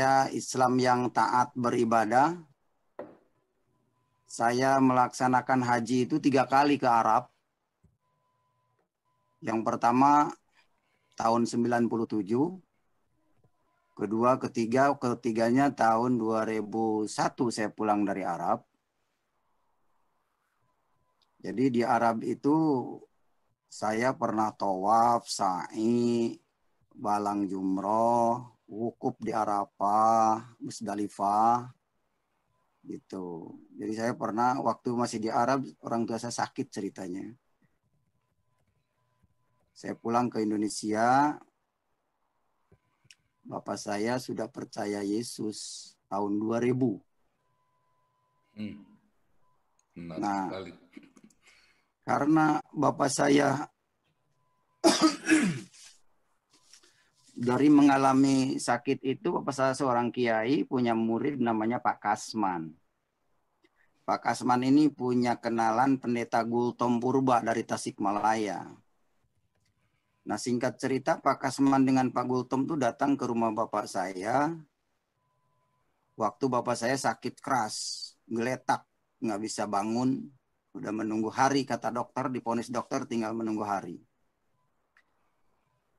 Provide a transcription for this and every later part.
Saya Islam yang taat beribadah. Saya melaksanakan haji itu 3 kali ke Arab. Yang pertama tahun 97, kedua, ketiganya tahun 2001 saya pulang dari Arab. Jadi di Arab itu saya pernah tawaf, sa'i, balang jumroh, wukuf di Arafah, Musdalifah, gitu. Jadi saya pernah waktu masih di Arab, orang tua saya sakit ceritanya. Saya pulang ke Indonesia, bapak saya sudah percaya Yesus tahun 2000. Nah, karena bapak saya dari mengalami sakit itu, bapak saya seorang kiai punya murid namanya Pak Kasman. Pak Kasman ini punya kenalan pendeta Gultom Purba dari Tasikmalaya. Nah, singkat cerita, Pak Kasman dengan Pak Gultom itu datang ke rumah bapak saya waktu bapak saya sakit keras, geletak, nggak bisa bangun, udah menunggu hari, kata dokter, diponis dokter tinggal menunggu hari.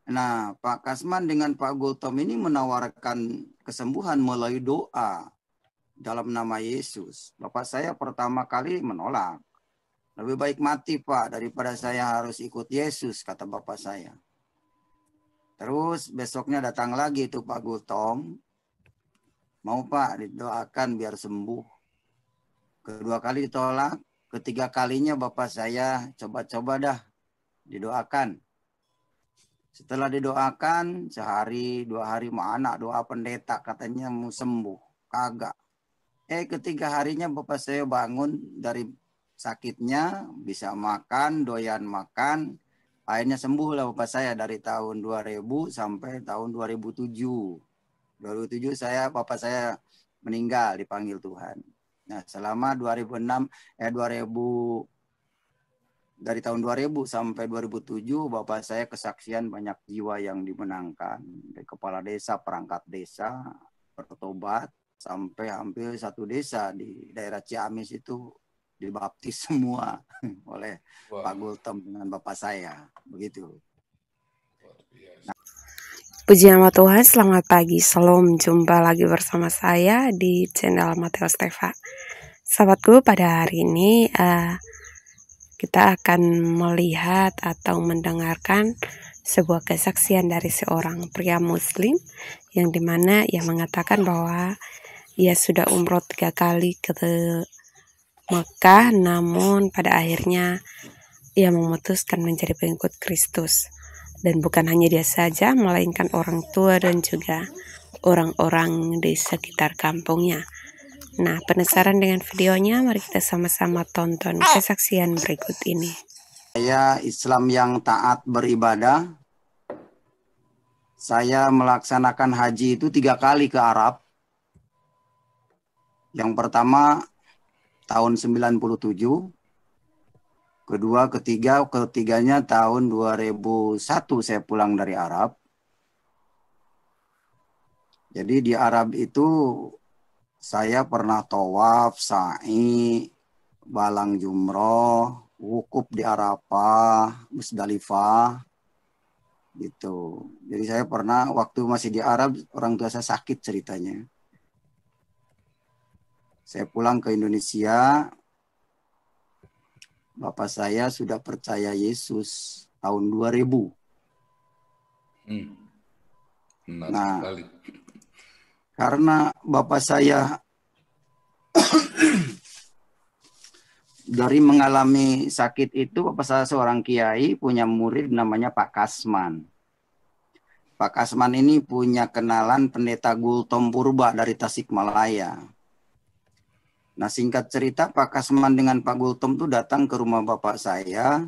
Nah, Pak Kasman dengan Pak Gultom ini menawarkan kesembuhan melalui doa dalam nama Yesus. Bapak saya pertama kali menolak. Lebih baik mati, Pak, daripada saya harus ikut Yesus, kata bapak saya. Terus besoknya datang lagi itu Pak Gultom. Mau, Pak, didoakan biar sembuh. Kedua kali ditolak. Ketiga kalinya bapak saya coba-coba dah didoakan. Setelah didoakan sehari, 2 hari, mana doa pendeta katanya mau sembuh. Kagak. Ketiga harinya bapak saya bangun dari sakitnya, bisa makan, doyan makan. Akhirnya sembuh lah bapak saya dari tahun 2000 sampai tahun 2007. 2007 bapak saya meninggal dipanggil Tuhan. Nah, selama 2006 dari tahun 2000 sampai 2007 bapak saya kesaksian banyak jiwa yang dimenangkan. Dari kepala desa, perangkat desa, bertobat sampai hampir 1 desa di daerah Ciamis itu dibaptis semua oleh Pak Gultom dengan bapak saya. Begitu. Puji nama Tuhan, selamat pagi, shalom, jumpa lagi bersama saya di channel Mateo Steva. Sahabatku, pada hari ini kita akan melihat atau mendengarkan sebuah kesaksian dari seorang pria muslim yang dimana ia mengatakan bahwa ia sudah umroh 3 kali ke Mekah, namun pada akhirnya ia memutuskan menjadi pengikut Kristus. Dan bukan hanya dia saja, melainkan orang tua dan juga orang-orang di sekitar kampungnya. Nah, penasaran dengan videonya? Mari kita sama-sama tonton kesaksian berikut ini. Saya Islam yang taat beribadah. Saya melaksanakan haji itu 3 kali ke Arab. Yang pertama tahun 97. Kedua, ketiganya tahun 2001 saya pulang dari Arab. Jadi di Arab itu saya pernah tawaf, sa'i, balang jumroh, wukuf di Arafah, Musdalifah, gitu. Jadi saya pernah waktu masih di Arab, orang tua saya sakit ceritanya. Saya pulang ke Indonesia, bapak saya sudah percaya Yesus tahun 2000. Nah, karena bapak saya dari mengalami sakit itu, bapak saya seorang kiai punya murid namanya Pak Kasman. Pak Kasman ini punya kenalan pendeta Gultom Purba dari Tasikmalaya. Nah, singkat cerita, Pak Kasman dengan Pak Gultom itu datang ke rumah bapak saya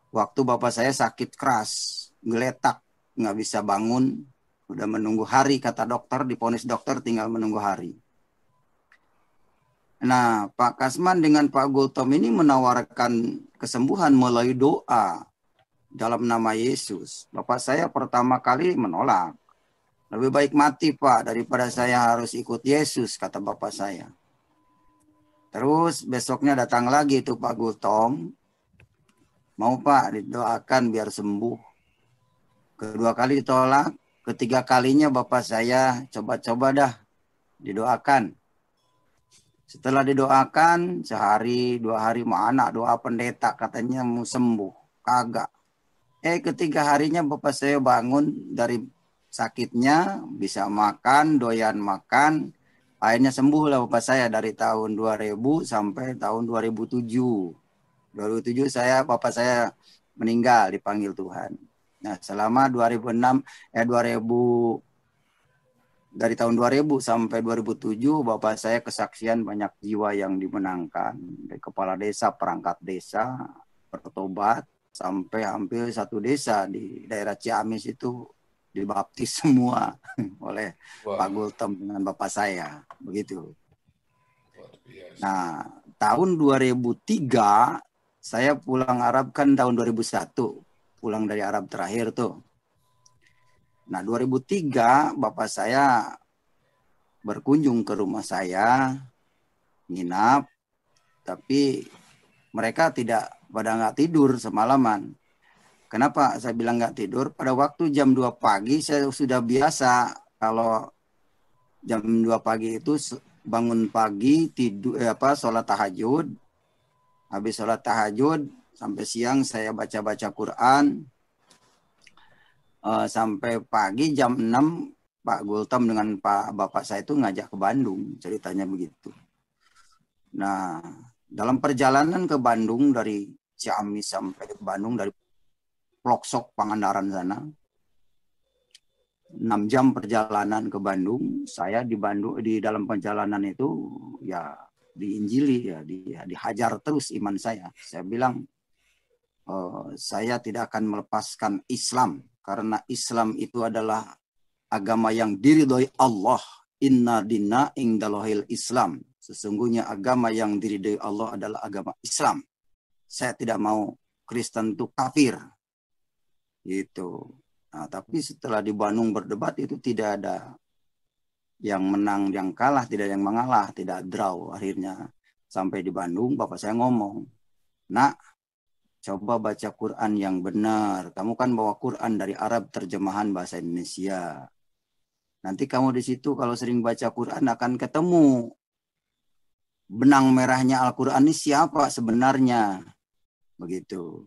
waktu bapak saya sakit keras, geletak, nggak bisa bangun, udah menunggu hari, kata dokter, diponis dokter tinggal menunggu hari. Nah, Pak Kasman dengan Pak Gultom ini menawarkan kesembuhan melalui doa dalam nama Yesus. Bapak saya pertama kali menolak. Lebih baik mati Pak daripada saya harus ikut Yesus, kata bapak saya. Terus besoknya datang lagi itu Pak Gultom. Mau Pak didoakan biar sembuh. Kedua kali ditolak. Ketiga kalinya bapak saya coba-coba dah didoakan. Setelah didoakan sehari 2 hari mana doa pendeta katanya mau sembuh. Kagak. Ketiga harinya bapak saya bangun dari sakitnya, bisa makan, doyan makan. Akhirnya sembuh lah bapak saya dari tahun 2000 sampai tahun 2007. 2007 bapak saya meninggal dipanggil Tuhan. Nah, selama 2006 2000 dari tahun 2000 sampai 2007 bapak saya kesaksian banyak jiwa yang dimenangkan, dari kepala desa, perangkat desa bertobat sampai hampir 1 desa di daerah Ciamis itu dibaptis semua oleh Pak Gultom dengan bapak saya, begitu. Nah, tahun 2003 saya pulang Arab kan tahun 2001, pulang dari Arab terakhir tuh. Nah, 2003 bapak saya berkunjung ke rumah saya, nginap, tapi mereka pada nggak tidur semalaman. Kenapa saya bilang nggak tidur? Pada waktu jam 2 pagi saya sudah biasa kalau jam 2 pagi itu bangun pagi, tidur sholat tahajud. Habis sholat tahajud sampai siang saya baca-baca Quran. Sampai pagi jam 6 Pak Gultom dengan bapak saya itu ngajak ke Bandung, ceritanya begitu. Nah, dalam perjalanan ke Bandung dari Ciamis sampai ke Bandung dari Ploksok Pangandaran sana, 6 jam perjalanan ke Bandung. Saya di Bandung, di dalam perjalanan itu ya diinjili, ya dihajar terus iman saya. Saya bilang saya tidak akan melepaskan Islam karena Islam itu adalah agama yang diridhoi Allah. Inna dina indallahil Islam. Sesungguhnya agama yang diridhoi Allah adalah agama Islam. Saya tidak mau Kristen itu kafir. Gitu. Nah, tapi setelah di Bandung berdebat itu tidak ada yang menang, yang kalah, tidak yang mengalah, tidak draw. Akhirnya sampai di Bandung bapak saya ngomong, "Nak, coba baca Quran yang benar. Kamu kan bawa Quran dari Arab terjemahan bahasa Indonesia. Nanti kamu di situ kalau sering baca Quran akan ketemu benang merahnya Al-Quran ini siapa sebenarnya." Begitu.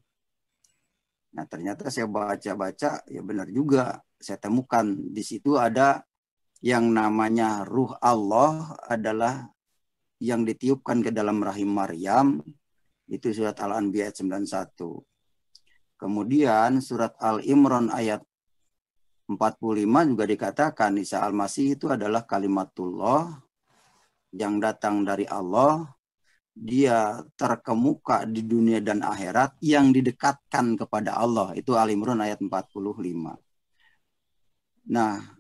Nah, ternyata saya baca-baca, ya benar juga. Saya temukan di situ ada yang namanya Ruh Allah adalah yang ditiupkan ke dalam rahim Maryam. Itu surat Al-Anbiya ayat 91. Kemudian surat Al-Imran ayat 45 juga dikatakan Isa Al-Masih itu adalah kalimatullah yang datang dari Allah. Dia terkemuka di dunia dan akhirat yang didekatkan kepada Allah. Itu Al-Imran ayat 45. Nah,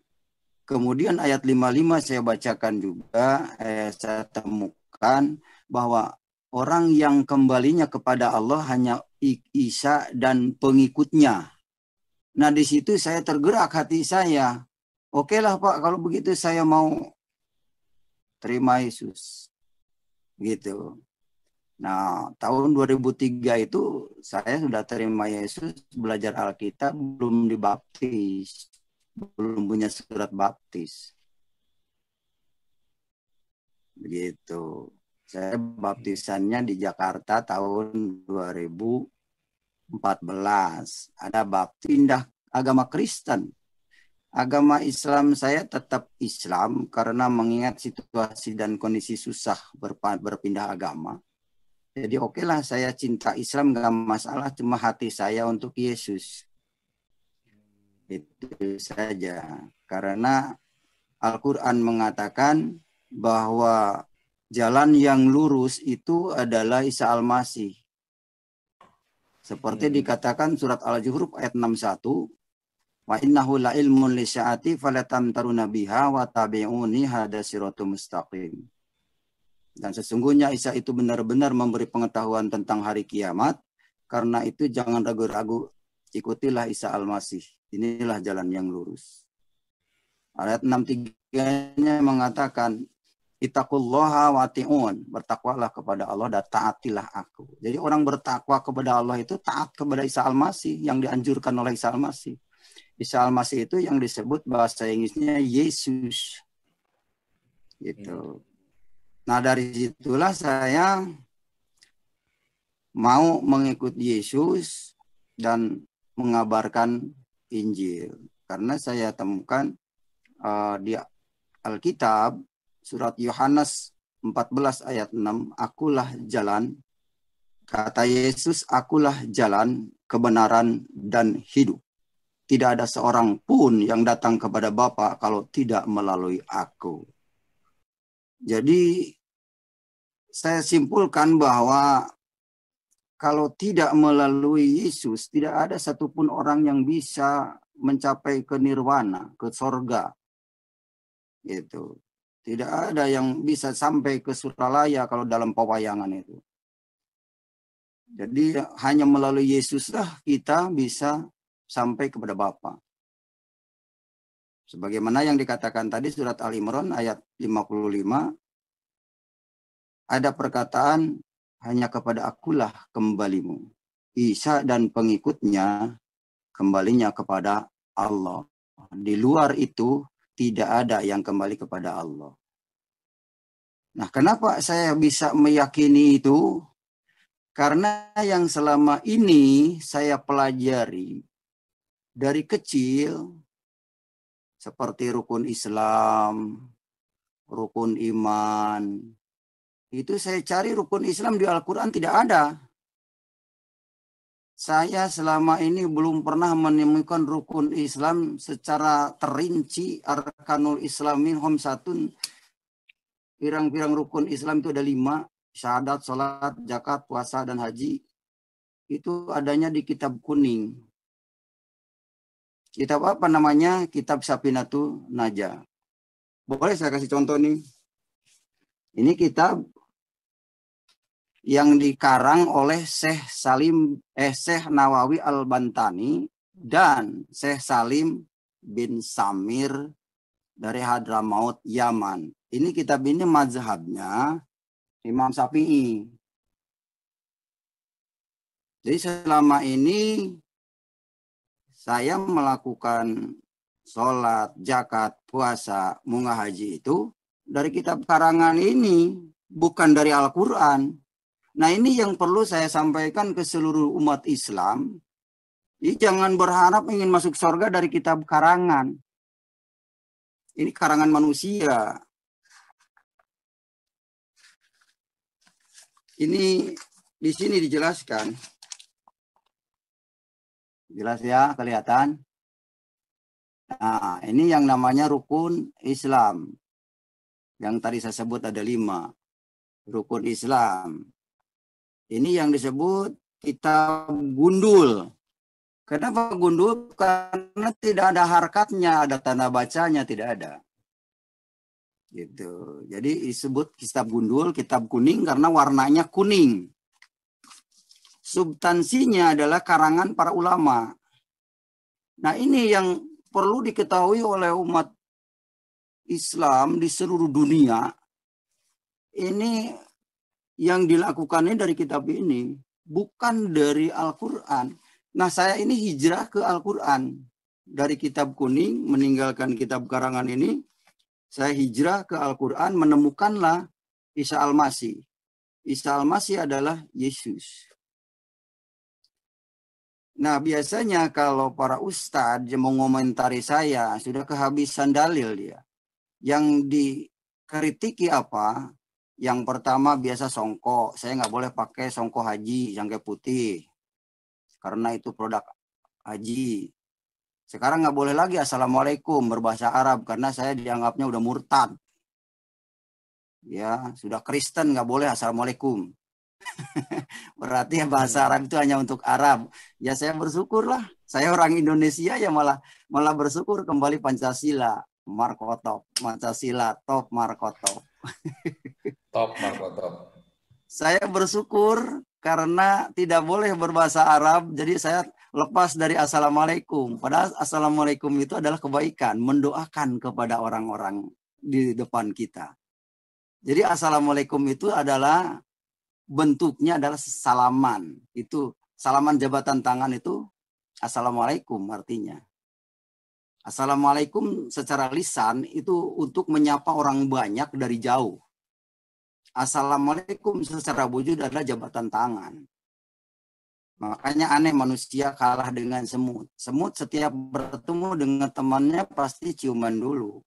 kemudian ayat 55 saya bacakan juga, saya temukan bahwa orang yang kembalinya kepada Allah hanya Isa dan pengikutnya. Nah, di situ saya tergerak hati saya. Oke lah Pak, kalau begitu saya mau terima Yesus. Gitu. Nah, tahun 2003 itu saya sudah terima Yesus, belajar Alkitab, belum dibaptis, belum punya surat baptis. Begitu. Saya baptisannya di Jakarta tahun 2014. Ada baptis pindah agama Kristen. Agama Islam saya tetap Islam karena mengingat situasi dan kondisi susah berpindah agama. Jadi oke lah saya cinta Islam gak masalah, cuma hati saya untuk Yesus. Itu saja. Karena Al-Quran mengatakan bahwa jalan yang lurus itu adalah Isa Al-Masih. Seperti dikatakan surat Al-Zuhruf ayat 61. Wa innahu la ilmun li sya'ati falatamtaruna biha wa tabi'uni hada siratul mustaqim. Dan sesungguhnya Isa itu benar-benar memberi pengetahuan tentang hari kiamat. Karena itu jangan ragu-ragu, ikutilah Isa Al-Masih. Inilah jalan yang lurus. Ayat 63-nya mengatakan, Ittaqullaha wati'un, bertakwalah kepada Allah dan taatilah aku. Jadi orang bertakwa kepada Allah itu taat kepada Isa Al-Masih yang dianjurkan oleh Isa Al-Masih. Isa Al-Masih itu yang disebut bahasa Inggrisnya Yesus. Gitu. Nah, dari situlah saya mau mengikut Yesus dan mengabarkan Injil. Karena saya temukan di Alkitab surat Yohanes 14 ayat 6, akulah jalan. Kata Yesus, akulah jalan, kebenaran, dan hidup. Tidak ada seorang pun yang datang kepada Bapa kalau tidak melalui aku. Jadi saya simpulkan bahwa kalau tidak melalui Yesus, tidak ada satupun orang yang bisa mencapai ke nirwana, ke sorga. Gitu. Tidak ada yang bisa sampai ke Suralaya kalau dalam pewayangan itu. Jadi hanya melalui Yesuslah kita bisa sampai kepada Bapa. Sebagaimana yang dikatakan tadi surat Al-Imran ayat 55, ada perkataan hanya kepada akulah kembalimu. Isa dan pengikutnya kembalinya kepada Allah. Di luar itu tidak ada yang kembali kepada Allah. Nah, kenapa saya bisa meyakini itu? Karena yang selama ini saya pelajari dari kecil, seperti rukun Islam, rukun iman, itu saya cari rukun Islam di Al-Quran tidak ada. Saya selama ini belum pernah menemukan rukun Islam secara terinci, arkanul islamin homsatun. Pirang-pirang rukun Islam itu ada 5, syahadat, sholat, zakat, puasa, dan haji. Itu adanya di kitab kuning. Kitab apa namanya? Kitab Safinatun Najah. Boleh saya kasih contoh nih. Ini kitab yang dikarang oleh Syekh Nawawi Al-Bantani dan Syekh Salim bin Samir dari Hadramaut, Yaman. Ini kitab ini mazhabnya Imam Syafi'i. Jadi selama ini saya melakukan sholat, zakat, puasa, munggah haji itu dari kitab karangan ini, bukan dari Al-Quran. Nah, ini yang perlu saya sampaikan ke seluruh umat Islam. Jadi jangan berharap ingin masuk surga dari kitab karangan. Ini karangan manusia. Ini di sini dijelaskan. Jelas ya, kelihatan? Nah, ini yang namanya rukun Islam. Yang tadi saya sebut ada 5. Rukun Islam. Ini yang disebut kitab gundul. Kenapa gundul? Karena tidak ada harkatnya, ada tanda bacanya, tidak ada. Gitu. Jadi disebut kitab gundul, kitab kuning karena warnanya kuning. Substansinya adalah karangan para ulama. Nah, ini yang perlu diketahui oleh umat Islam di seluruh dunia. Ini yang dilakukannya dari kitab ini, bukan dari Al-Quran. Nah, saya ini hijrah ke Al-Quran. Dari kitab kuning, meninggalkan kitab karangan ini, saya hijrah ke Al-Quran, menemukanlah Isa Al-Masih. Isa Al-Masih adalah Yesus. Nah, biasanya kalau para ustadz yang mengomentari saya, sudah kehabisan dalil dia. Yang dikritiki apa? Yang pertama biasa songkok. Saya nggak boleh pakai songkok haji yang kayak putih. Karena itu produk haji. Sekarang nggak boleh lagi Assalamualaikum berbahasa Arab. Karena saya dianggapnya udah murtad. Ya, sudah Kristen nggak boleh Assalamualaikum. Berarti ya bahasa Arab itu hanya untuk Arab. Ya saya bersyukurlah. Saya orang Indonesia ya malah bersyukur kembali Pancasila. Markotop. Pancasila top Markotop. Top Markotop. Saya bersyukur karena tidak boleh berbahasa Arab. Jadi saya lepas dari assalamualaikum. Padahal assalamualaikum itu adalah kebaikan, mendoakan kepada orang-orang di depan kita. Jadi assalamualaikum itu adalah bentuknya adalah salaman. Itu salaman jabatan tangan itu assalamualaikum artinya. Assalamualaikum secara lisan itu untuk menyapa orang banyak dari jauh. Assalamualaikum secara wujud adalah jabatan tangan. Makanya aneh manusia kalah dengan semut. Semut setiap bertemu dengan temannya pasti ciuman dulu.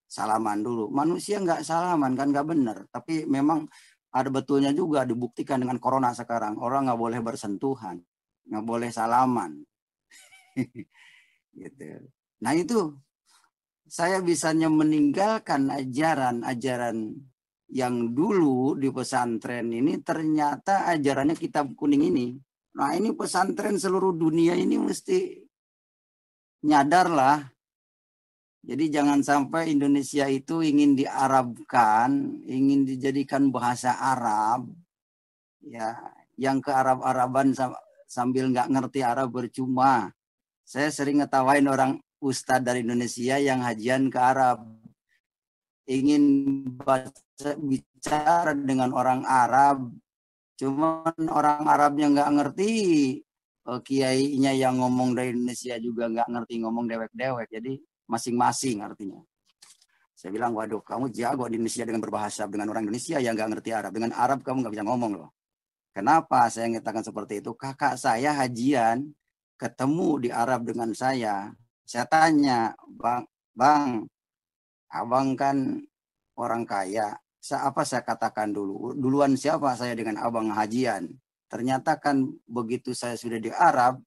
Salaman dulu. Manusia nggak salaman kan nggak benar. Tapi memang ada betulnya juga dibuktikan dengan corona sekarang. Orang nggak boleh bersentuhan. Nggak boleh salaman. Gitu. Nah itu saya bisanya meninggalkan ajaran-ajaran yang dulu di pesantren ini ternyata ajarannya kitab kuning ini. Nah ini pesantren seluruh dunia ini mesti nyadarlah. Jadi jangan sampai Indonesia itu ingin diarabkan, ingin dijadikan bahasa Arab, ya, yang ke Arab-Araban sambil nggak ngerti Arab percuma. Saya sering ngetawain orang ustadz dari Indonesia yang hajian ke Arab. Ingin bicara dengan orang Arab, cuman orang Arabnya nggak ngerti, kiainya yang ngomong dari Indonesia juga nggak ngerti ngomong dewek-dewek. Jadi masing-masing artinya. Saya bilang, waduh, kamu jago di Indonesia dengan berbahasa dengan orang Indonesia yang nggak ngerti Arab. Dengan Arab kamu nggak bisa ngomong loh. Kenapa saya mengatakan seperti itu? Kakak saya hajian, ketemu di Arab dengan saya. Saya tanya, bang, abang kan orang kaya. Apa saya katakan dulu? Duluan siapa saya dengan abang hajian? Ternyata kan begitu saya sudah di Arab,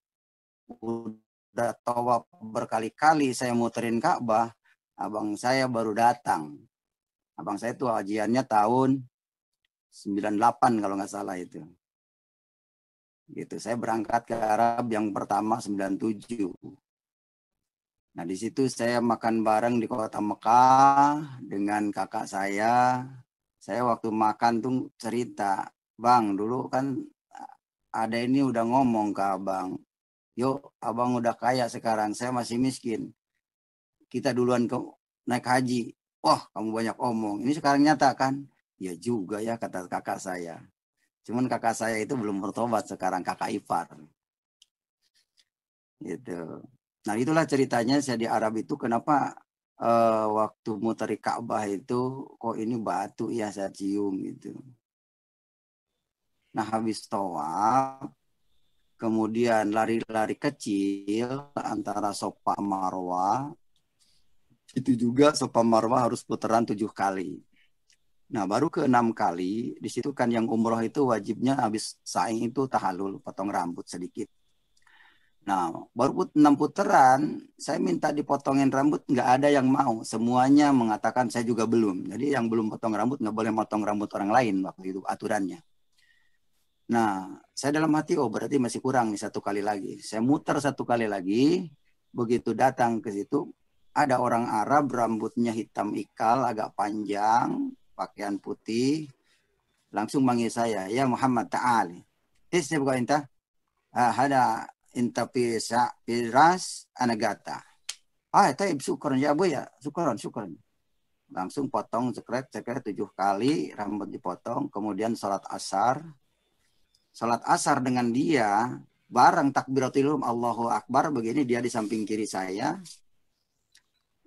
udah tawaf berkali-kali saya muterin Ka'bah, abang saya baru datang. Abang saya tuh hajiannya tahun 98 kalau nggak salah itu. Gitu. Saya berangkat ke Arab yang pertama 97. Nah di situ saya makan bareng di kota Mekah dengan kakak saya. Saya waktu makan tuh cerita, bang dulu kan ada ini udah ngomong ke abang, yuk abang udah kaya sekarang, saya masih miskin. Kita duluan naik haji. Wah kamu banyak omong. Ini sekarang nyata kan? Ya juga ya kata kakak saya. Cuman kakak saya itu belum bertobat sekarang, kakak ipar. Gitu. Nah itulah ceritanya saya di Arab itu kenapa waktu muteri Ka'bah itu kok ini batu ya saya cium gitu. Nah habis tawaf kemudian lari-lari kecil antara Safa Marwah, itu juga Safa Marwah harus putaran 7 kali. Nah baru ke 6 kali, di situ kan yang umroh itu wajibnya habis sa'i itu tahalul, potong rambut sedikit. Nah, baru 6 putaran, saya minta dipotongin rambut, nggak ada yang mau. Semuanya mengatakan saya juga belum. Jadi yang belum potong rambut nggak boleh potong rambut orang lain waktu itu aturannya. Nah, saya dalam hati, oh berarti masih kurang nih 1 kali lagi. Saya muter 1 kali lagi, begitu datang ke situ, ada orang Arab rambutnya hitam ikal, agak panjang, pakaian putih, langsung manggil saya, ya Muhammad Ta'ali. Saya buka intah, ada inta piras anagata. Taib syukran ya bu ya, syukran. Langsung potong sekret 7 kali, rambut dipotong, kemudian sholat asar. Sholat asar dengan dia, bareng takbiratul ihram Allahu Akbar, begini dia di samping kiri saya.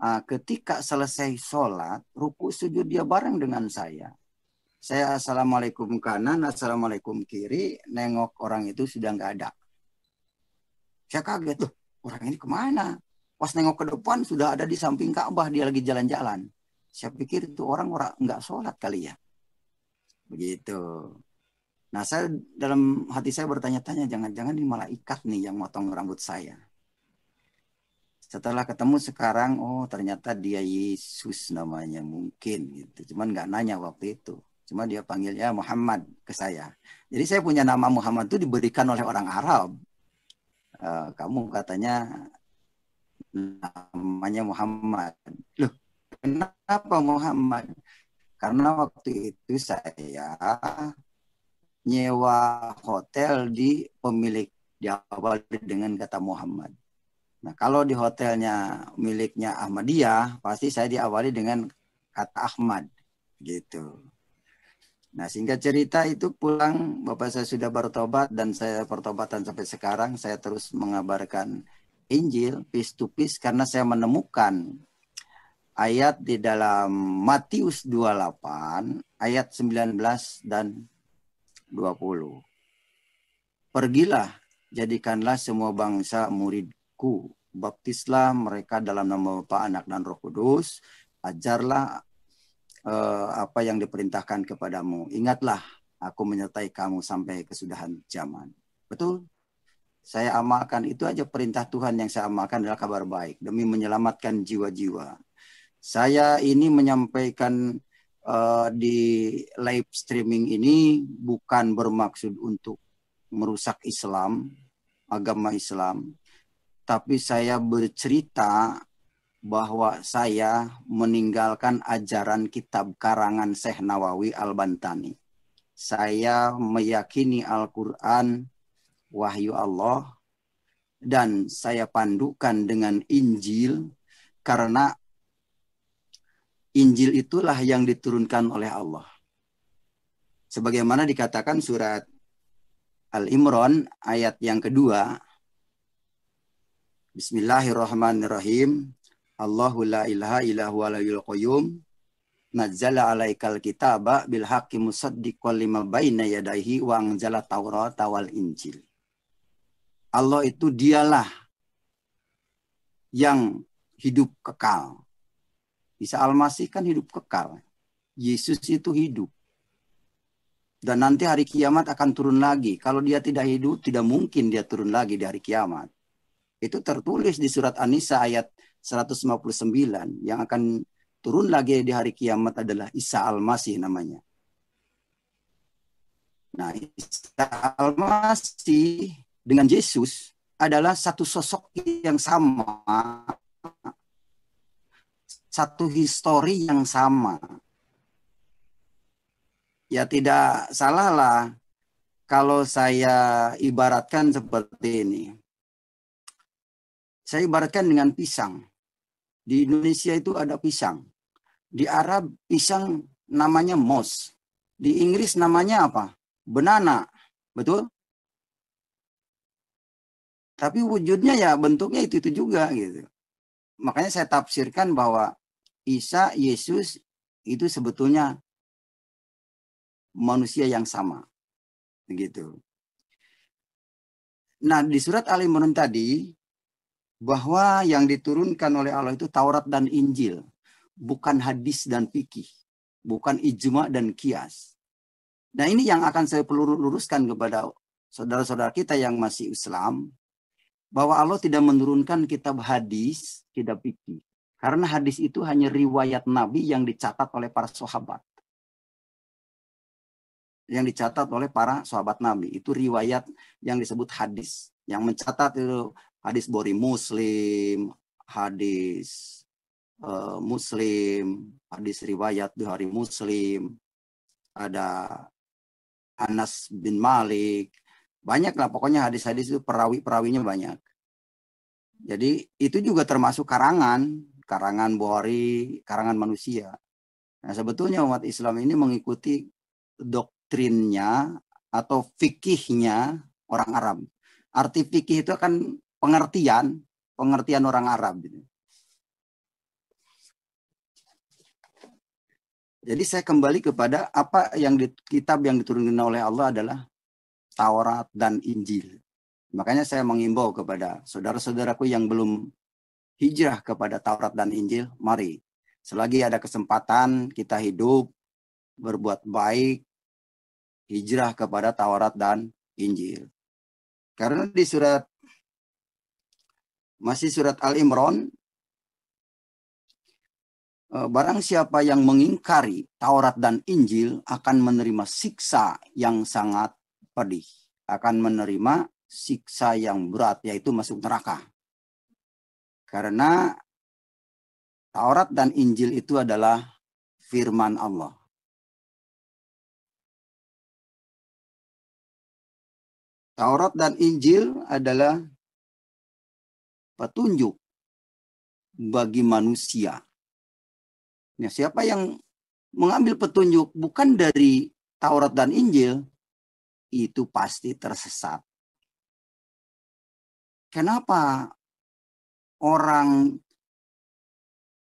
Ketika selesai sholat, ruku sujud dia bareng dengan saya. Saya assalamualaikum kanan, assalamualaikum kiri, nengok orang itu sudah nggak ada. Saya kaget tuh, orang ini kemana? Pas nengok ke depan sudah ada di samping Ka'bah, dia lagi jalan-jalan. Saya pikir itu orang nggak sholat kali ya. Begitu. Nah saya dalam hati saya bertanya-tanya, jangan-jangan ini malaikat nih yang motong rambut saya. Setelah ketemu sekarang, oh ternyata dia Yesus namanya mungkin gitu. Cuman nggak nanya waktu itu. Cuma dia panggilnya Muhammad ke saya. Jadi saya punya nama Muhammad itu diberikan oleh orang Arab. Kamu katanya namanya Muhammad. Loh, kenapa Muhammad? Karena waktu itu saya nyewa hotel di pemilik diawali dengan kata Muhammad. Nah, kalau di hotelnya miliknya Ahmadiyah, pasti saya diawali dengan kata Ahmad, gitu. Nah, singkat cerita itu pulang, Bapak saya sudah bertobat dan saya pertobatan sampai sekarang. Saya terus mengabarkan Injil piece to piece karena saya menemukan ayat di dalam Matius 28 ayat 19 dan 20. Pergilah, jadikanlah semua bangsa muridku, baptislah mereka dalam nama Bapa, Anak, dan Roh Kudus, ajarlah apa yang diperintahkan kepadamu. Ingatlah, aku menyertai kamu sampai kesudahan zaman. Betul? Saya amalkan, itu aja perintah Tuhan yang saya amalkan adalah kabar baik demi menyelamatkan jiwa-jiwa. Saya ini menyampaikan di live streaming ini bukan bermaksud untuk merusak Islam, agama Islam, tapi saya bercerita bahwa saya meninggalkan ajaran kitab karangan Syekh Nawawi Al-Bantani. Saya meyakini Al-Quran wahyu Allah dan saya pandukan dengan Injil karena Injil itulah yang diturunkan oleh Allah. Sebagaimana dikatakan surat Al-Imran ayat yang kedua, Bismillahirrahmanirrahim. Allahu la ilaha illa huwal hayyul qayyum. Nazzala 'alaikal kitaba bil haqqi musaddiqan lima baina yadayhi wa anzala taurata wal injil. Allah itu dialah yang hidup kekal. Isa Al-Masih kan hidup kekal. Yesus itu hidup. Dan nanti hari kiamat akan turun lagi. Kalau dia tidak hidup, tidak mungkin dia turun lagi di hari kiamat. Itu tertulis di surat An-Nisa ayat 159. Yang akan turun lagi di hari kiamat adalah Isa Al-Masih namanya. Nah, Isa Al-Masih dengan Yesus adalah satu sosok yang sama. Satu histori yang sama. Ya tidak salah lah kalau saya ibaratkan seperti ini. Saya ibaratkan dengan pisang. Di Indonesia itu ada pisang. Di Arab pisang namanya mos. Di Inggris namanya apa? Banana. Betul? Tapi wujudnya ya bentuknya itu juga gitu. Makanya saya tafsirkan bahwa Isa, Yesus itu sebetulnya manusia yang sama. Begitu. Nah, di surat Al-Imran tadi bahwa yang diturunkan oleh Allah itu Taurat dan Injil, bukan hadis dan fikih, bukan ijma dan kias. Nah, ini yang akan saya perlu luruskan kepada saudara-saudara kita yang masih Islam, bahwa Allah tidak menurunkan kitab hadis, kitab fikih. Karena hadis itu hanya riwayat Nabi yang dicatat oleh para sahabat. Yang dicatat oleh para sahabat Nabi. Itu riwayat yang disebut hadis. Yang mencatat itu hadis Bukhari Muslim, hadis Muslim, hadis riwayat Bukhari Muslim, ada Anas bin Malik. Banyak lah pokoknya hadis-hadis itu perawi-perawinya banyak. Jadi itu juga termasuk karangan Bukhari, karangan manusia. Nah, sebetulnya umat Islam ini mengikuti doktrinnya atau fikihnya orang Arab. Arti fikih itu kan pengertian orang Arab. Jadi saya kembali kepada apa yang kitab yang diturunkan oleh Allah adalah Taurat dan Injil. Makanya saya mengimbau kepada saudara-saudaraku yang belum hijrah kepada Taurat dan Injil, mari selagi ada kesempatan kita hidup, berbuat baik, hijrah kepada Taurat dan Injil. Karena di masih surat Al-Imran, barang siapa yang mengingkari Taurat dan Injil akan menerima siksa yang sangat pedih. Akan menerima siksa yang berat, yaitu masuk neraka. Karena Taurat dan Injil itu adalah firman Allah. Taurat dan Injil adalah petunjuk bagi manusia. Nah, siapa yang mengambil petunjuk bukan dari Taurat dan Injil, itu pasti tersesat. Kenapa orang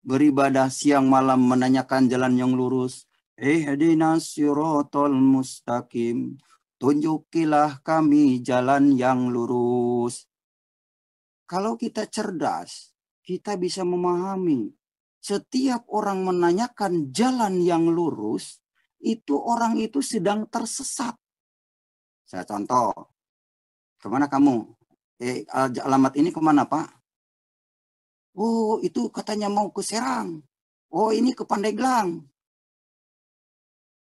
beribadah siang malam menanyakan jalan yang lurus? Ihdinas siratal mustaqim. Tunjukilah kami jalan yang lurus. Kalau kita cerdas, kita bisa memahami. Setiap orang menanyakan jalan yang lurus, itu orang itu sedang tersesat. Saya contoh, kemana kamu? Alamat ini kemana, Pak? Oh, itu katanya mau ke Serang. Oh, ini ke Pandeglang.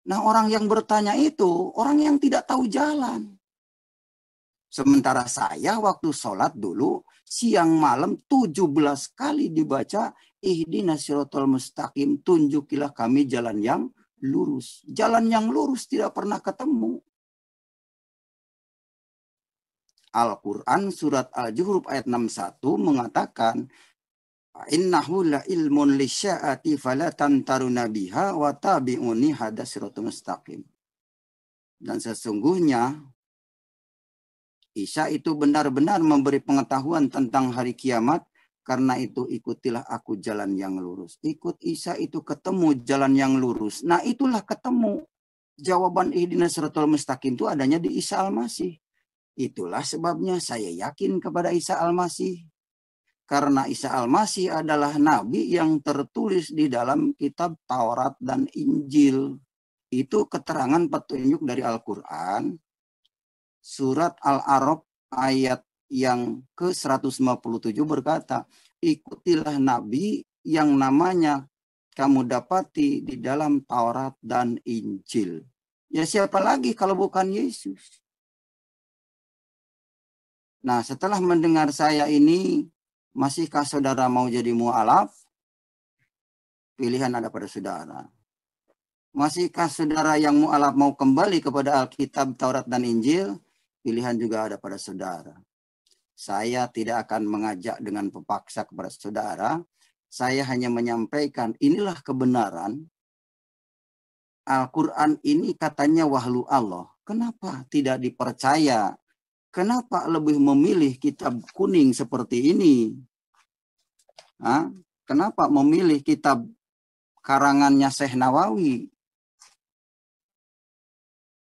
Nah, orang yang bertanya itu, orang yang tidak tahu jalan. Sementara saya waktu sholat dulu, siang malam 17 kali dibaca, ihdinas siratal mustaqim, tunjukilah kami jalan yang lurus. Jalan yang lurus tidak pernah ketemu. Al-Quran surat Al-Zuhruf ayat 61 mengatakan, innahu la ilmun lisya'ati fala tamtaruna biha wa tabi'uni hada siratal mustaqim. Dan sesungguhnya Isa itu benar-benar memberi pengetahuan tentang hari kiamat, karena itu ikutilah aku jalan yang lurus. Ikut Isa itu ketemu jalan yang lurus. Nah, itulah ketemu. Jawaban ihdinas siratal mustaqim itu adanya di Isa Al-Masih. Itulah sebabnya saya yakin kepada Isa Al-Masih. Karena Isa Al-Masih adalah nabi yang tertulis di dalam kitab Taurat dan Injil. Itu keterangan petunjuk dari Al-Quran. Surat Al-A'raf ayat yang ke-157 berkata, ikutilah nabi yang namanya kamu dapati di dalam Taurat dan Injil. Ya, siapa lagi kalau bukan Yesus? Nah, setelah mendengar saya ini, masihkah saudara mau jadi mu'alaf? Pilihan ada pada saudara. Masihkah saudara yang mu'alaf mau kembali kepada Alkitab, Taurat, dan Injil? Pilihan juga ada pada saudara. Saya tidak akan mengajak dengan pepaksa kepada saudara. Saya hanya menyampaikan inilah kebenaran. Al-Quran ini katanya wahyu Allah. Kenapa tidak dipercaya? Kenapa lebih memilih kitab kuning seperti ini? Hah? Kenapa memilih kitab karangannya Syekh Nawawi?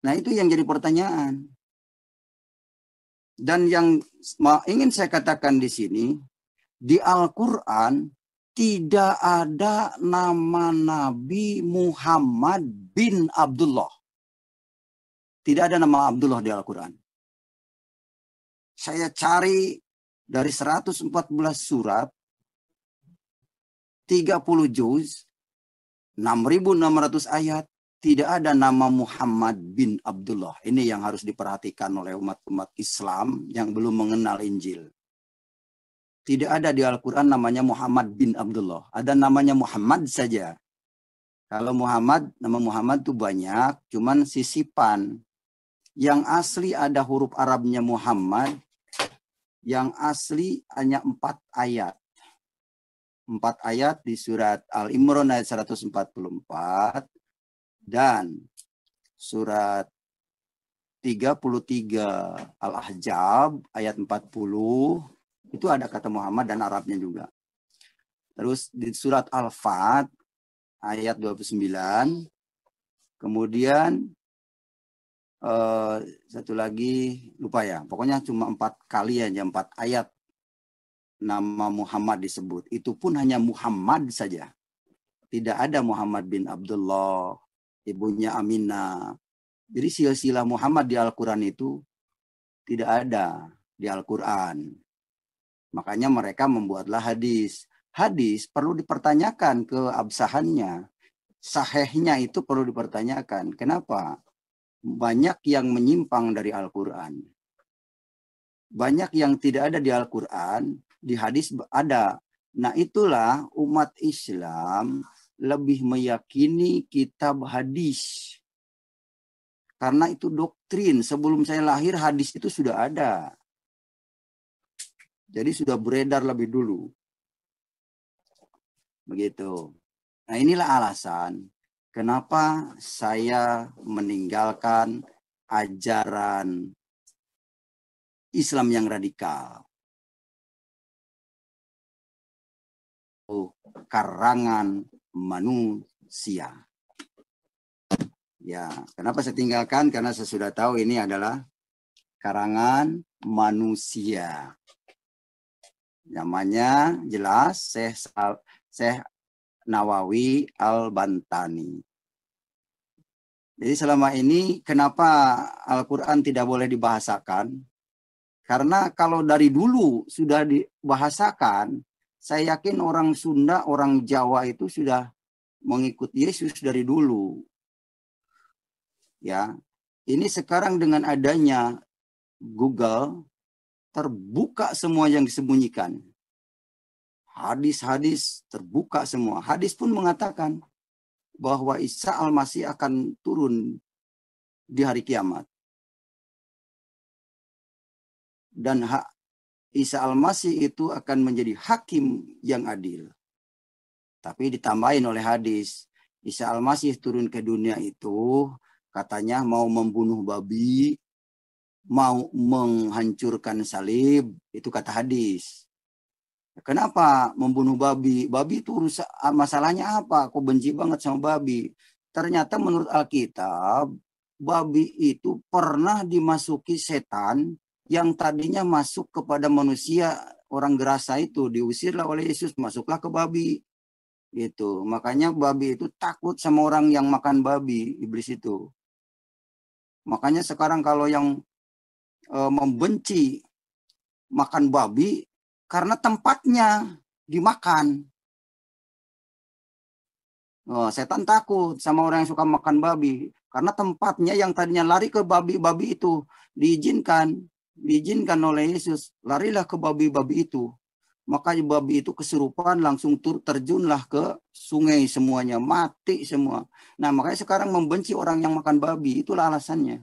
Nah, itu yang jadi pertanyaan. Dan yang ingin saya katakan di sini, di Al-Quran tidak ada nama Nabi Muhammad bin Abdullah. Tidak ada nama Abdullah di Al-Quran. Saya cari dari 114 surat, 30 juz, 6.600 ayat, tidak ada nama Muhammad bin Abdullah. Ini yang harus diperhatikan oleh umat-umat Islam yang belum mengenal Injil. Tidak ada di Al-Quran namanya Muhammad bin Abdullah. Ada namanya Muhammad saja. Kalau Muhammad, nama Muhammad itu banyak, cuman sisipan. Yang asli ada huruf Arabnya Muhammad, yang asli hanya 4 ayat. 4 ayat di surat Al-Imran ayat 144, dan surat 33 Al-Ahzab ayat 40, itu ada kata Muhammad dan Arabnya juga. Terus di surat Al-Fat ayat 29, kemudian satu lagi lupa ya, pokoknya cuma 4 kali aja, 4 ayat nama Muhammad disebut. Itu pun hanya Muhammad saja. Tidak ada Muhammad bin Abdullah, ibunya Aminah. Jadi silsilah Muhammad di Al-Quran itu tidak ada di Al-Quran. Makanya mereka membuatlah hadis. Hadis perlu dipertanyakan keabsahannya. Sahihnya itu perlu dipertanyakan. Kenapa? Banyak yang menyimpang dari Al-Quran. Banyak yang tidak ada di Al-Quran, di hadis ada. Nah, itulah umat Islam lebih meyakini kitab hadis. Karena itu doktrin. Sebelum saya lahir hadis itu sudah ada. Jadi sudah beredar lebih dulu. Begitu. Nah, inilah alasan kenapa saya meninggalkan ajaran Islam yang radikal. Karangan manusia. Ya, kenapa saya tinggalkan? Karena saya sudah tahu ini adalah karangan manusia. Namanya jelas Syekh Nawawi Al-Bantani. Jadi selama ini kenapa Al-Quran tidak boleh dibahasakan? Karena kalau dari dulu sudah dibahasakan, saya yakin orang Sunda, orang Jawa itu sudah mengikuti Yesus dari dulu. Ya, ini sekarang dengan adanya Google terbuka semua yang disembunyikan. Hadis-hadis terbuka semua. Hadis pun mengatakan bahwa Isa Al-Masih akan turun di hari kiamat. Dan Isa Al-Masih itu akan menjadi hakim yang adil. Tapi ditambahin oleh hadis, Isa Al-Masih turun ke dunia itu katanya mau membunuh babi, mau menghancurkan salib, itu kata hadis. Kenapa membunuh babi? Babi itu masalahnya apa? Aku benci banget sama babi. Ternyata menurut Alkitab, babi itu pernah dimasuki setan yang tadinya masuk kepada manusia, orang gerasa itu diusirlah oleh Yesus, masuklah ke babi. Gitu. Makanya babi itu takut sama orang yang makan babi, iblis itu. Makanya sekarang kalau yang membenci makan babi karena tempatnya dimakan. Setan takut sama orang yang suka makan babi karena tempatnya yang tadinya lari ke babi-babi itu diizinkan oleh Yesus, larilah ke babi-babi itu. Makanya babi itu kesurupan langsung terjunlah ke sungai semuanya, mati semua. Nah, makanya sekarang membenci orang yang makan babi, itulah alasannya.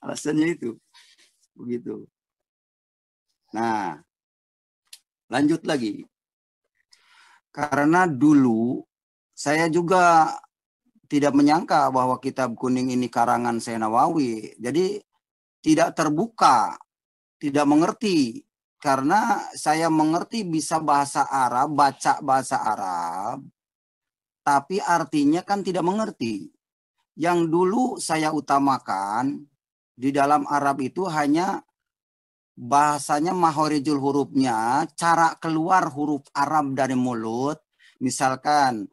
Alasannya itu. Begitu. Nah, lanjut lagi. Karena dulu saya juga tidak menyangka bahwa kitab kuning ini karangan Syekh Nawawi. Jadi tidak terbuka, tidak mengerti. Karena saya mengerti bisa bahasa Arab, baca bahasa Arab, tapi artinya kan tidak mengerti. Yang dulu saya utamakan di dalam Arab itu hanya bahasanya mahorijul hurufnya, cara keluar huruf Arab dari mulut. Misalkan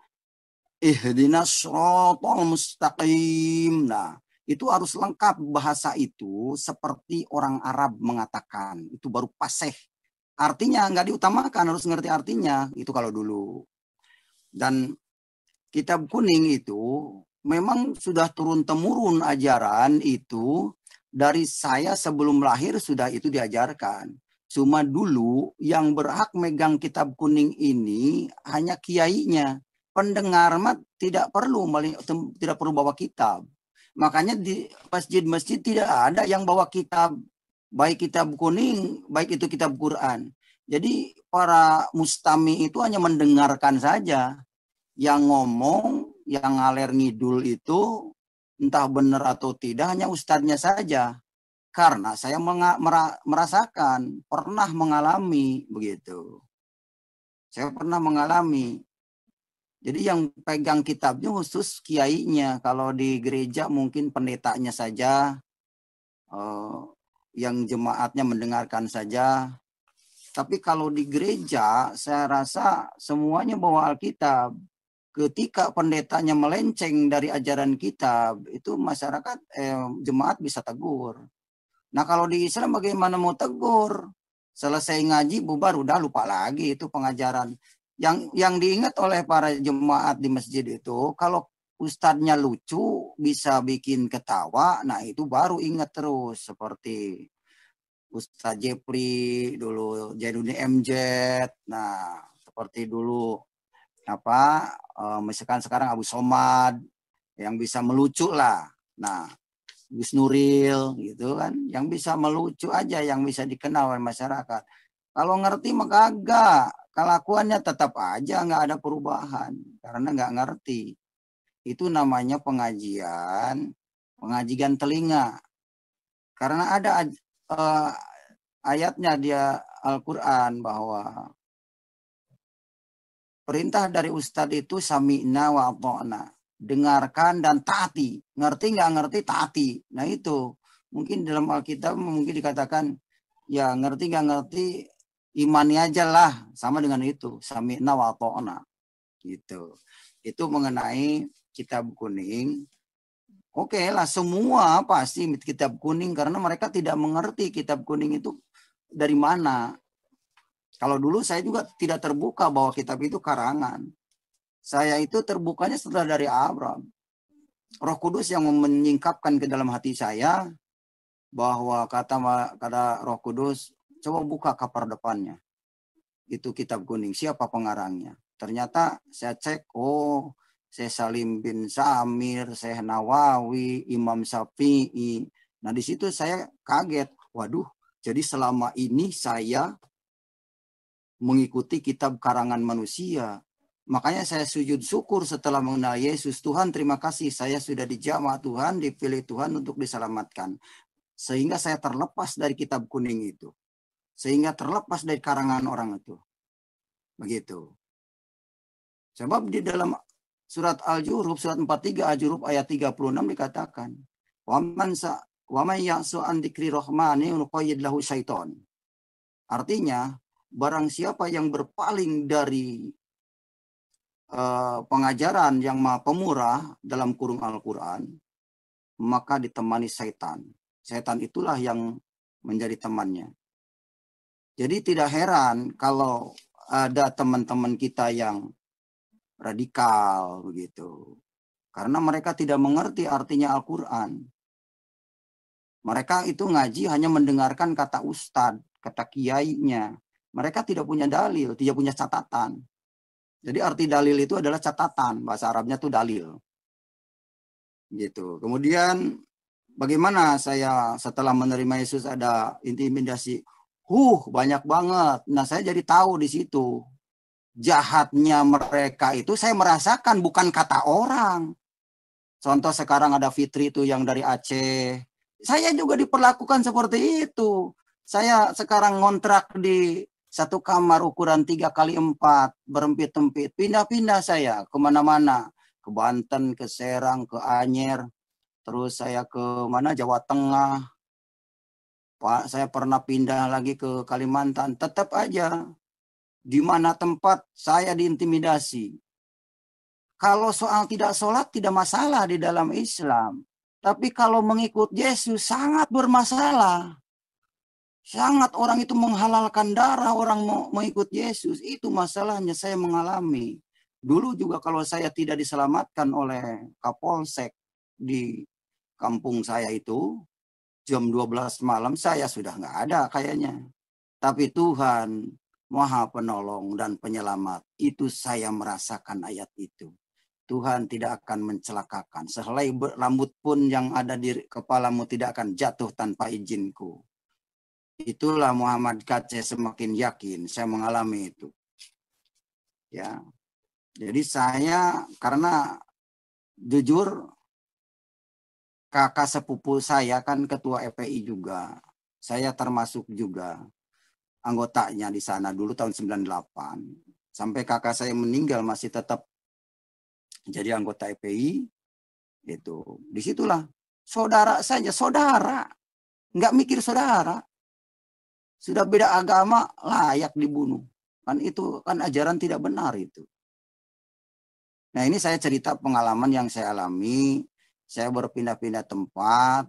ihdinas shiratal mustaqim. Nah, itu harus lengkap bahasa itu seperti orang Arab mengatakan. Itu baru fasih. Artinya nggak diutamakan, harus ngerti artinya. Itu kalau dulu. Dan kitab kuning itu memang sudah turun-temurun ajaran itu. Dari saya sebelum lahir sudah itu diajarkan. Cuma dulu yang berhak megang kitab kuning ini hanya kiainya. Pendengar mah tidak perlu bawa kitab. Makanya di masjid-masjid tidak ada yang bawa kitab, baik kitab kuning, baik itu kitab Quran. Jadi para mustami itu hanya mendengarkan saja. Yang ngomong, yang ngaler ngidul itu entah benar atau tidak hanya ustadznya saja. Karena saya merasakan, pernah mengalami begitu. Saya pernah mengalami. Jadi yang pegang kitabnya khusus kiainya. Kalau di gereja mungkin pendetanya saja, yang jemaatnya mendengarkan saja. Tapi kalau di gereja, saya rasa semuanya bawa Alkitab. Ketika pendetanya melenceng dari ajaran kitab, itu masyarakat, jemaat bisa tegur. Nah kalau di Islam bagaimana mau tegur? Selesai ngaji bubar, udah lupa lagi itu pengajaran. Yang diingat oleh para jemaat di masjid itu, kalau ustadznya lucu, bisa bikin ketawa, nah itu baru ingat terus. Seperti Ustadz Jepri dulu, Jainuddin MZ, nah seperti dulu misalkan sekarang Abu Somad, yang bisa melucu lah. Nah, Gus Nuril gitu kan, yang bisa melucu aja, yang bisa dikenal oleh masyarakat. Kalau ngerti mah kagak, kelakuannya tetap aja nggak ada perubahan karena nggak ngerti. Itu namanya pengajian telinga. Karena ada ayatnya dia Al-Quran bahwa perintah dari Ustadz itu sami'na wa ata'na. Dengarkan dan taati. Ngerti nggak ngerti, taati. Nah itu. Mungkin dalam Alkitab mungkin dikatakan, ya ngerti nggak ngerti, imani aja lah. Sama dengan itu. Sami'na wa ata'na. Gitu. Itu mengenai kitab kuning. Oke lah, semua pasti kitab kuning. Karena mereka tidak mengerti kitab kuning itu dari mana. Kalau dulu saya juga tidak terbuka bahwa kitab itu karangan. Saya itu terbukanya setelah dari Abraham. Roh Kudus yang menyingkapkan ke dalam hati saya bahwa kata Roh Kudus, coba buka kapar depannya. Itu kitab kuning, siapa pengarangnya? Ternyata saya cek, oh, Syekh Salim bin Samir, Syekh Nawawi, Imam Syafi'i. Nah di situ saya kaget, waduh, jadi selama ini saya mengikuti kitab karangan manusia. Makanya saya sujud syukur setelah mengenal Yesus. Tuhan, terima kasih saya sudah dijamah Tuhan, dipilih Tuhan untuk diselamatkan. Sehingga saya terlepas dari kitab kuning itu. Sehingga terlepas dari karangan orang itu. Begitu. Sebab di dalam surat Al-Jurub, surat 43 Al-Jurub ayat 36 dikatakan, "Wa man ya'su an dzikri rahmani nuqayyid lahu syaiton." Artinya, barang siapa yang berpaling dari pengajaran yang maha pemurah dalam kurung Al-Quran, maka ditemani setan. Setan itulah yang menjadi temannya. Jadi tidak heran kalau ada teman-teman kita yang radikal begitu. Karena mereka tidak mengerti artinya Al-Quran. Mereka itu ngaji hanya mendengarkan kata ustadz, kata kiainya. Mereka tidak punya dalil, tidak punya catatan. Jadi arti dalil itu adalah catatan, bahasa Arabnya itu dalil. Gitu. Kemudian bagaimana saya setelah menerima Yesus ada intimidasi? Banyak banget. Nah, saya jadi tahu di situ. Jahatnya mereka itu saya merasakan, bukan kata orang. Contoh sekarang ada Fitri itu yang dari Aceh. Saya juga diperlakukan seperti itu. Saya sekarang ngontrak di satu kamar ukuran 3x4, berempit-empit. Pindah-pindah saya kemana-mana. Ke Banten, ke Serang, ke Anyer. Terus saya ke mana, Jawa Tengah. Pak, saya pernah pindah lagi ke Kalimantan. Tetap aja, di mana tempat saya diintimidasi. Kalau soal tidak sholat tidak masalah di dalam Islam. Tapi kalau mengikut Yesus sangat bermasalah. Sangat orang itu menghalalkan darah orang mengikut Yesus. Itu masalahnya saya mengalami. Dulu juga kalau saya tidak diselamatkan oleh Kapolsek di kampung saya itu, jam 12 malam saya sudah nggak ada kayaknya. Tapi Tuhan Maha Penolong dan Penyelamat. Itu saya merasakan ayat itu. Tuhan tidak akan mencelakakan. Sehelai rambut pun yang ada di kepalamu tidak akan jatuh tanpa izinku. Itulah Muhammad Kace semakin yakin. Saya mengalami itu. Ya, jadi saya karena jujur kakak sepupu saya kan ketua FPI juga. Saya termasuk juga anggotanya di sana dulu tahun 98. Sampai kakak saya meninggal masih tetap jadi anggota FPI. Itu disitulah saudara saja, saudara nggak mikir saudara, sudah beda agama layak dibunuh, kan itu kan ajaran tidak benar itu. Nah ini saya cerita pengalaman yang saya alami. Saya berpindah-pindah tempat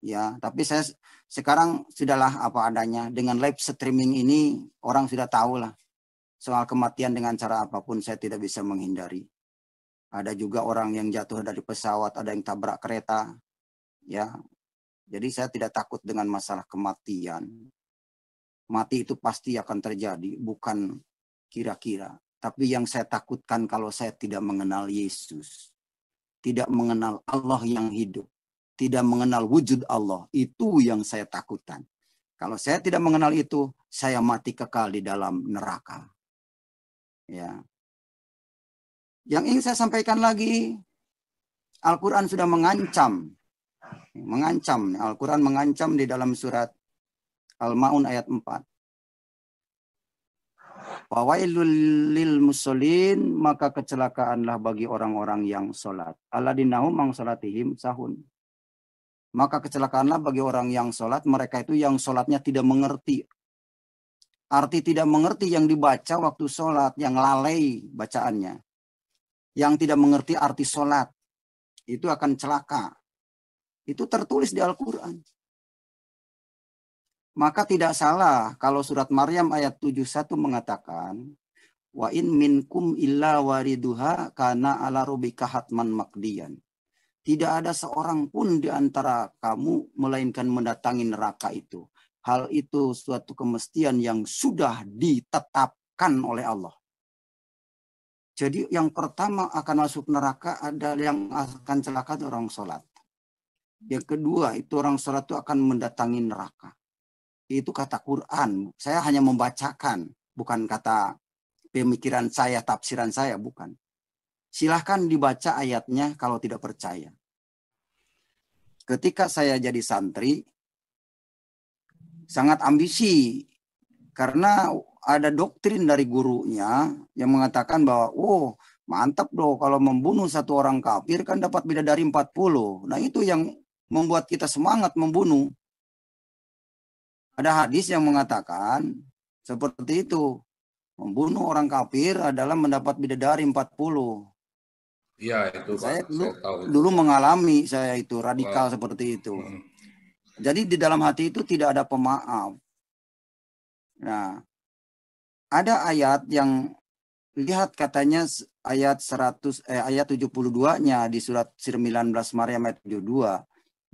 ya, tapi saya sekarang sudahlah apa adanya. Dengan live streaming ini orang sudah tahu lah soal kematian, dengan cara apapun saya tidak bisa menghindari. Ada juga orang yang jatuh dari pesawat, ada yang tabrak kereta. Ya, jadi saya tidak takut dengan masalah kematian. Mati itu pasti akan terjadi, bukan kira-kira. Tapi yang saya takutkan kalau saya tidak mengenal Yesus. Tidak mengenal Allah yang hidup. tidak mengenal wujud Allah. Itu yang saya takutkan. Kalau saya tidak mengenal itu, saya mati kekal di dalam neraka. Ya. Yang ingin saya sampaikan lagi, Al-Quran sudah mengancam. Al-Quran mengancam di dalam surat Al-Ma'un ayat 4. Wawailul lil musallin, maka kecelakaanlah bagi orang-orang yang sholat. Alladzina hum an sholatihim sahun. Maka kecelakaanlah bagi orang yang sholat, mereka itu yang sholatnya tidak mengerti. Arti tidak mengerti yang dibaca waktu sholat, yang lalai bacaannya. Yang tidak mengerti arti sholat, itu akan celaka. Itu tertulis di Al-Quran. Maka tidak salah kalau surat Maryam ayat 71 mengatakan, wa in minkum illa wariduha kana ala rabbika hatman maqdiyan. Tidak ada seorang pun di antara kamu melainkan mendatangi neraka itu. Hal itu suatu kemestian yang sudah ditetapkan oleh Allah. Jadi yang pertama akan masuk neraka adalah yang akan celaka orang sholat. Yang kedua itu orang sholat itu akan mendatangi neraka. Itu kata Quran. Saya hanya membacakan, bukan kata pemikiran saya, tafsiran saya, bukan. Silahkan dibaca ayatnya kalau tidak percaya. Ketika saya jadi santri, sangat ambisi. Karena ada doktrin dari gurunya yang mengatakan bahwa, oh mantap dong kalau membunuh satu orang kafir kan dapat bidadari 40. Nah itu yang membuat kita semangat membunuh. Ada hadis yang mengatakan seperti itu. Membunuh orang kafir adalah mendapat bidadari 40. Iya itu Pak. Saya Saya tahu itu. dulu mengalami saya itu radikal seperti itu. Jadi di dalam hati itu tidak ada pemaaf. Nah, ada ayat yang lihat katanya ayat 72-nya di surat 19 Maryam ayat 72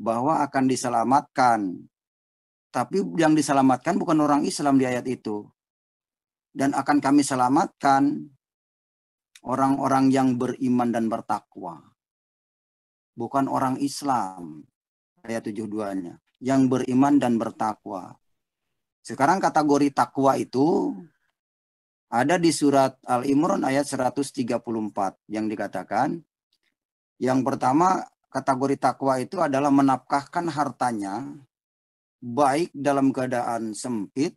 bahwa akan diselamatkan. Tapi yang diselamatkan bukan orang Islam di ayat itu. Dan akan kami selamatkan orang-orang yang beriman dan bertakwa. Bukan orang Islam. Ayat 72-nya. Yang beriman dan bertakwa. Sekarang kategori takwa itu ada di surat Al-Imran ayat 134 yang dikatakan. Yang pertama kategori takwa itu adalah menafkahkan hartanya baik dalam keadaan sempit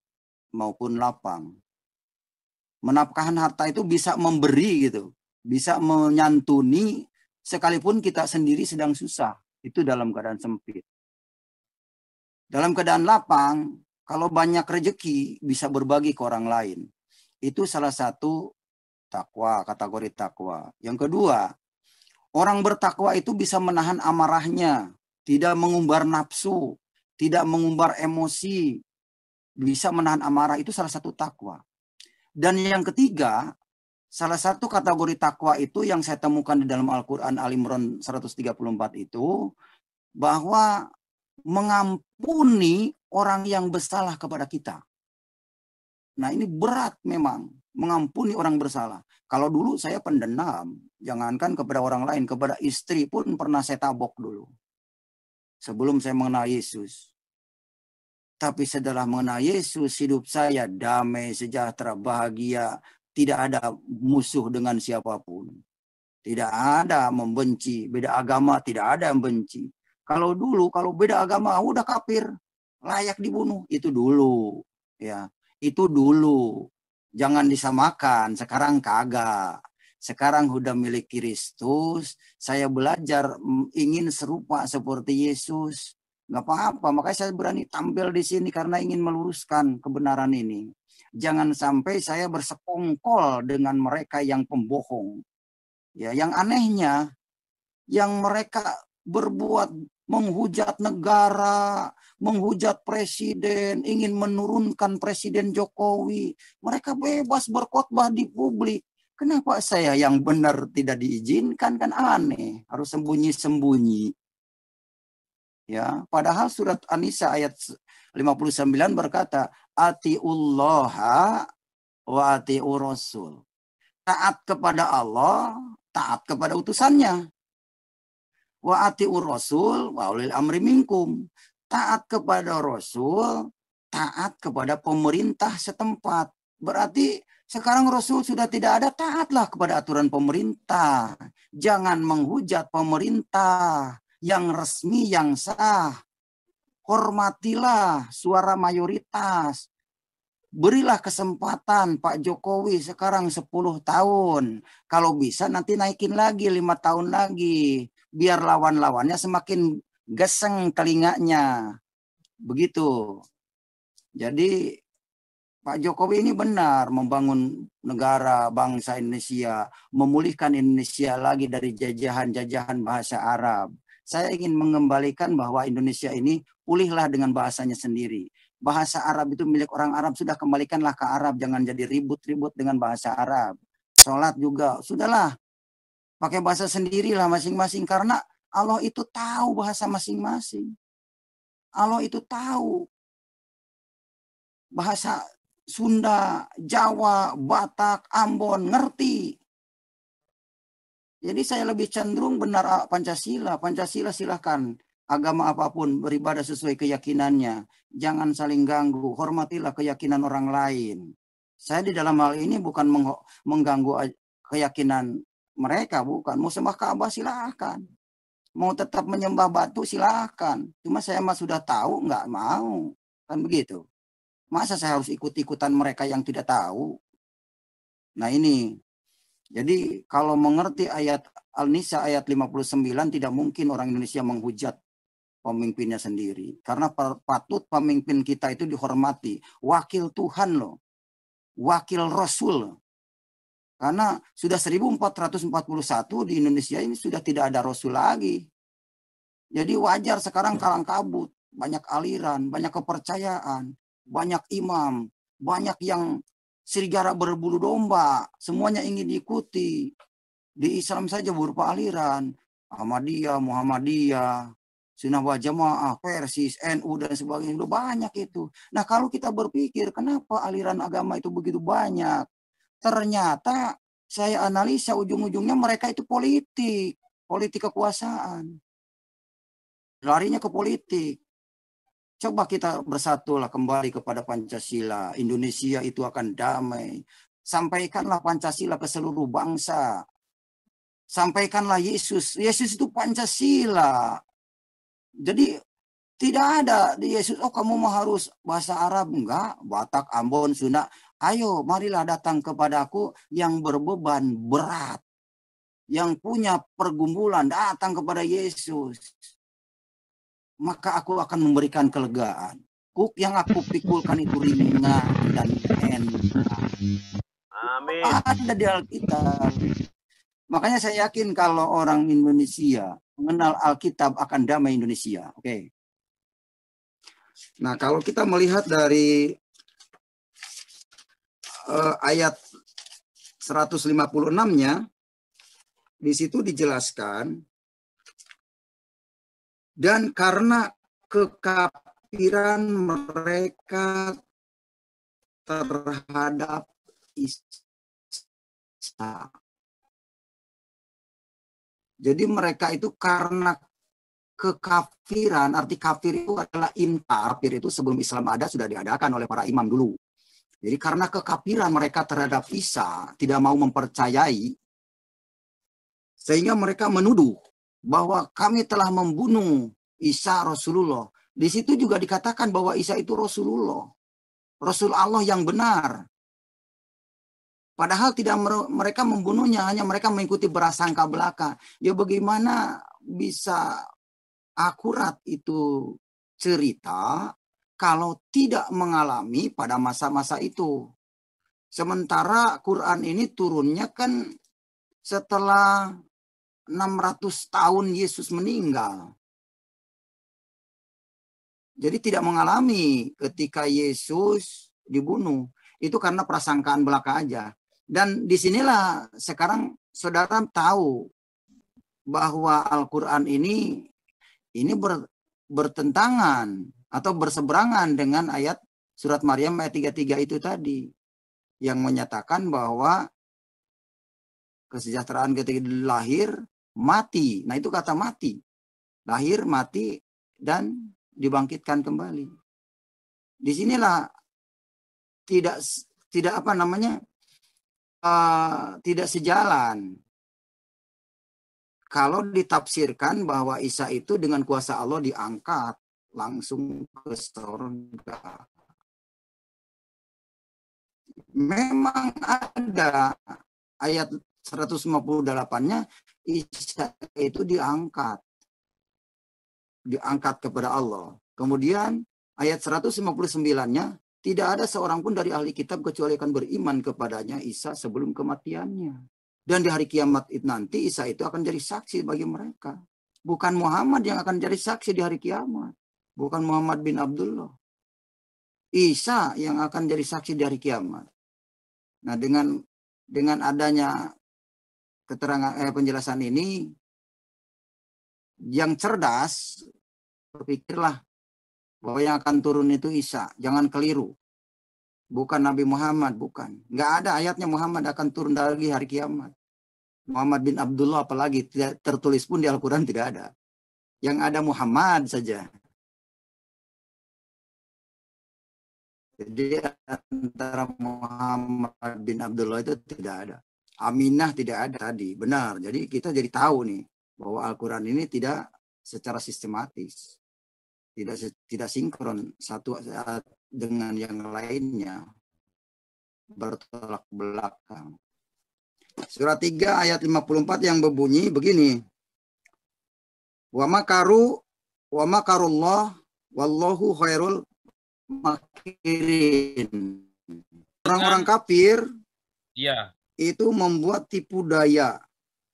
maupun lapang. Menafkahkan harta itu bisa memberi gitu, bisa menyantuni sekalipun kita sendiri sedang susah, itu dalam keadaan sempit. Dalam keadaan lapang, kalau banyak rezeki bisa berbagi ke orang lain. Itu salah satu takwa, kategori takwa. Yang kedua, orang bertakwa itu bisa menahan amarahnya, tidak mengumbar nafsu, tidak mengumbar emosi, bisa menahan amarah, itu salah satu takwa. Dan yang ketiga, salah satu kategori takwa itu yang saya temukan di dalam Al-Quran Al-Imran 134 itu, bahwa mengampuni orang yang bersalah kepada kita. Nah ini berat memang, mengampuni orang bersalah. Kalau dulu saya pendendam, jangankan kepada orang lain, kepada istri pun pernah saya tabok dulu. Sebelum saya mengenal Yesus. Tapi setelah mengenal Yesus, hidup saya damai, sejahtera, bahagia. Tidak ada musuh dengan siapapun. Tidak ada membenci. Beda agama, tidak ada yang benci. Kalau dulu, kalau beda agama, udah kafir. Layak dibunuh. Itu dulu. Ya, itu dulu. Jangan disamakan. Sekarang kagak. Sekarang udah milik Kristus. Saya belajar ingin serupa seperti Yesus. Nggak apa-apa, makanya saya berani tampil di sini karena ingin meluruskan kebenaran ini. Jangan sampai saya bersekongkol dengan mereka yang pembohong. Ya, yang anehnya, yang mereka berbuat menghujat negara, menghujat presiden, ingin menurunkan Presiden Jokowi. Mereka bebas berkhotbah di publik. Kenapa saya yang benar tidak diizinkan? Kan aneh, harus sembunyi-sembunyi. Ya, padahal surat An-Nisa ayat 59 berkata, atiullaha wa atiur rasul. Taat kepada Allah, taat kepada utusannya. Wa atiur rasul wa ulil amri minkum. Taat kepada Rasul, taat kepada pemerintah setempat. Berarti sekarang Rasul sudah tidak ada, taatlah kepada aturan pemerintah. Jangan menghujat pemerintah yang resmi, yang sah. Hormatilah suara mayoritas. Berilah kesempatan Pak Jokowi sekarang 10 tahun. Kalau bisa nanti naikin lagi 5 tahun lagi. Biar lawan-lawannya semakin geseng telinganya. Begitu. Jadi Pak Jokowi ini benar membangun negara bangsa Indonesia, memulihkan Indonesia lagi dari jajahan-jajahan bahasa Arab. Saya ingin mengembalikan bahwa Indonesia ini pulihlah dengan bahasanya sendiri. Bahasa Arab itu milik orang Arab, sudah kembalikanlah ke Arab, jangan jadi ribut-ribut dengan bahasa Arab. Sholat juga, sudahlah, pakai bahasa sendirilah masing-masing, karena Allah itu tahu bahasa masing-masing. Allah itu tahu bahasa Sunda, Jawa, Batak, Ambon, ngerti. Jadi saya lebih cenderung benar Pancasila. Pancasila silahkan. Agama apapun beribadah sesuai keyakinannya. Jangan saling ganggu. Hormatilah keyakinan orang lain. Saya di dalam hal ini bukan mengganggu keyakinan mereka. Bukan. Mau sembah Ka'bah silahkan. Mau tetap menyembah batu silahkan. Cuma saya mah sudah tahu nggak mau. Kan begitu. Masa saya harus ikut-ikutan mereka yang tidak tahu? Nah ini. Jadi kalau mengerti ayat Al-Nisa ayat 59 tidak mungkin orang Indonesia menghujat pemimpinnya sendiri. Karena patut pemimpin kita itu dihormati. Wakil Tuhan loh. Wakil Rasul. Karena sudah 1441 di Indonesia ini sudah tidak ada Rasul lagi. Jadi wajar sekarang kalang kabut. Banyak aliran, banyak kepercayaan, banyak imam, banyak yang serigala berbulu domba. Semuanya ingin diikuti. Di Islam saja berupa aliran. Ahmadiyah, Muhammadiyah, Sunnah wal Jamaah, Persis, NU, dan sebagainya. Udah banyak itu. Nah kalau kita berpikir kenapa aliran agama itu begitu banyak. Ternyata saya analisa ujung-ujungnya mereka itu politik. Politik kekuasaan. Larinya ke politik. Coba kita bersatulah kembali kepada Pancasila. Indonesia itu akan damai. Sampaikanlah Pancasila ke seluruh bangsa. Sampaikanlah Yesus. Yesus itu Pancasila. Jadi tidak ada di Yesus, oh kamu mah harus bahasa Arab. Enggak, Batak, Ambon, Sunda. Ayo marilah datang kepadaku yang berbeban berat. Yang punya pergumulan, datang kepada Yesus. Maka aku akan memberikan kelegaan. Kuk yang aku pikulkan itu ringan dan entah. Amin. Ada di Alkitab. Makanya saya yakin kalau orang Indonesia mengenal Alkitab akan damai Indonesia. Oke. Nah kalau kita melihat dari ayat 156-nya, di situ dijelaskan, dan karena kekafiran mereka terhadap Isa. Jadi mereka itu karena kekafiran, arti kafir itu adalah inkar. Kafir itu sebelum Islam ada sudah diadakan oleh para imam dulu. Jadi karena kekafiran mereka terhadap Isa, tidak mau mempercayai, sehingga mereka menuduh bahwa kami telah membunuh Isa Rasulullah. Di situ juga dikatakan bahwa Isa itu Rasulullah. Rasul Allah yang benar. Padahal tidak mereka membunuhnya, hanya mereka mengikuti berasangka belaka. Ya bagaimana bisa akurat itu cerita kalau tidak mengalami pada masa-masa itu. Sementara Quran ini turunnya kan setelah 600 tahun Yesus meninggal. Jadi tidak mengalami ketika Yesus dibunuh. Itu karena prasangkaan belaka aja. Dan disinilah sekarang saudara tahu bahwa Al-Quran ini bertentangan atau berseberangan dengan ayat surat Maryam ayat 33 itu tadi. Yang menyatakan bahwa kesejahteraan ketika lahir mati. Nah itu kata mati. lahir, mati, dan dibangkitkan kembali. Disinilah tidak tidak sejalan kalau ditafsirkan bahwa Isa itu dengan kuasa Allah diangkat langsung ke surga. Memang ada ayat 158-nya Isa itu diangkat kepada Allah. Kemudian ayat 159-nya tidak ada seorang pun dari ahli kitab kecuali akan beriman kepadanya Isa sebelum kematiannya. Dan di hari kiamat itu nanti Isa itu akan jadi saksi bagi mereka. Bukan Muhammad yang akan jadi saksi di hari kiamat. Bukan Muhammad bin Abdullah. Isa yang akan jadi saksi di hari kiamat. Nah, dengan adanya keterangan penjelasan ini, yang cerdas berpikirlah bahwa yang akan turun itu Isa. Jangan keliru. Bukan Nabi Muhammad, bukan. Nggak ada ayatnya Muhammad akan turun lagi hari kiamat. Muhammad bin Abdullah apalagi tidak tertulis pun di Al-Quran tidak ada. Yang ada Muhammad saja. Jadi antara Muhammad bin Abdullah itu tidak ada. Aminah tidak ada tadi. Benar. Jadi kita jadi tahu nih bahwa Al-Quran ini tidak secara sistematis. Tidak sinkron satu dengan yang lainnya. Bertolak belakang. Surat 3 ayat 54 yang berbunyi begini. Wa makarullah wallahu khairul makirin. Orang-orang kafir itu membuat tipu daya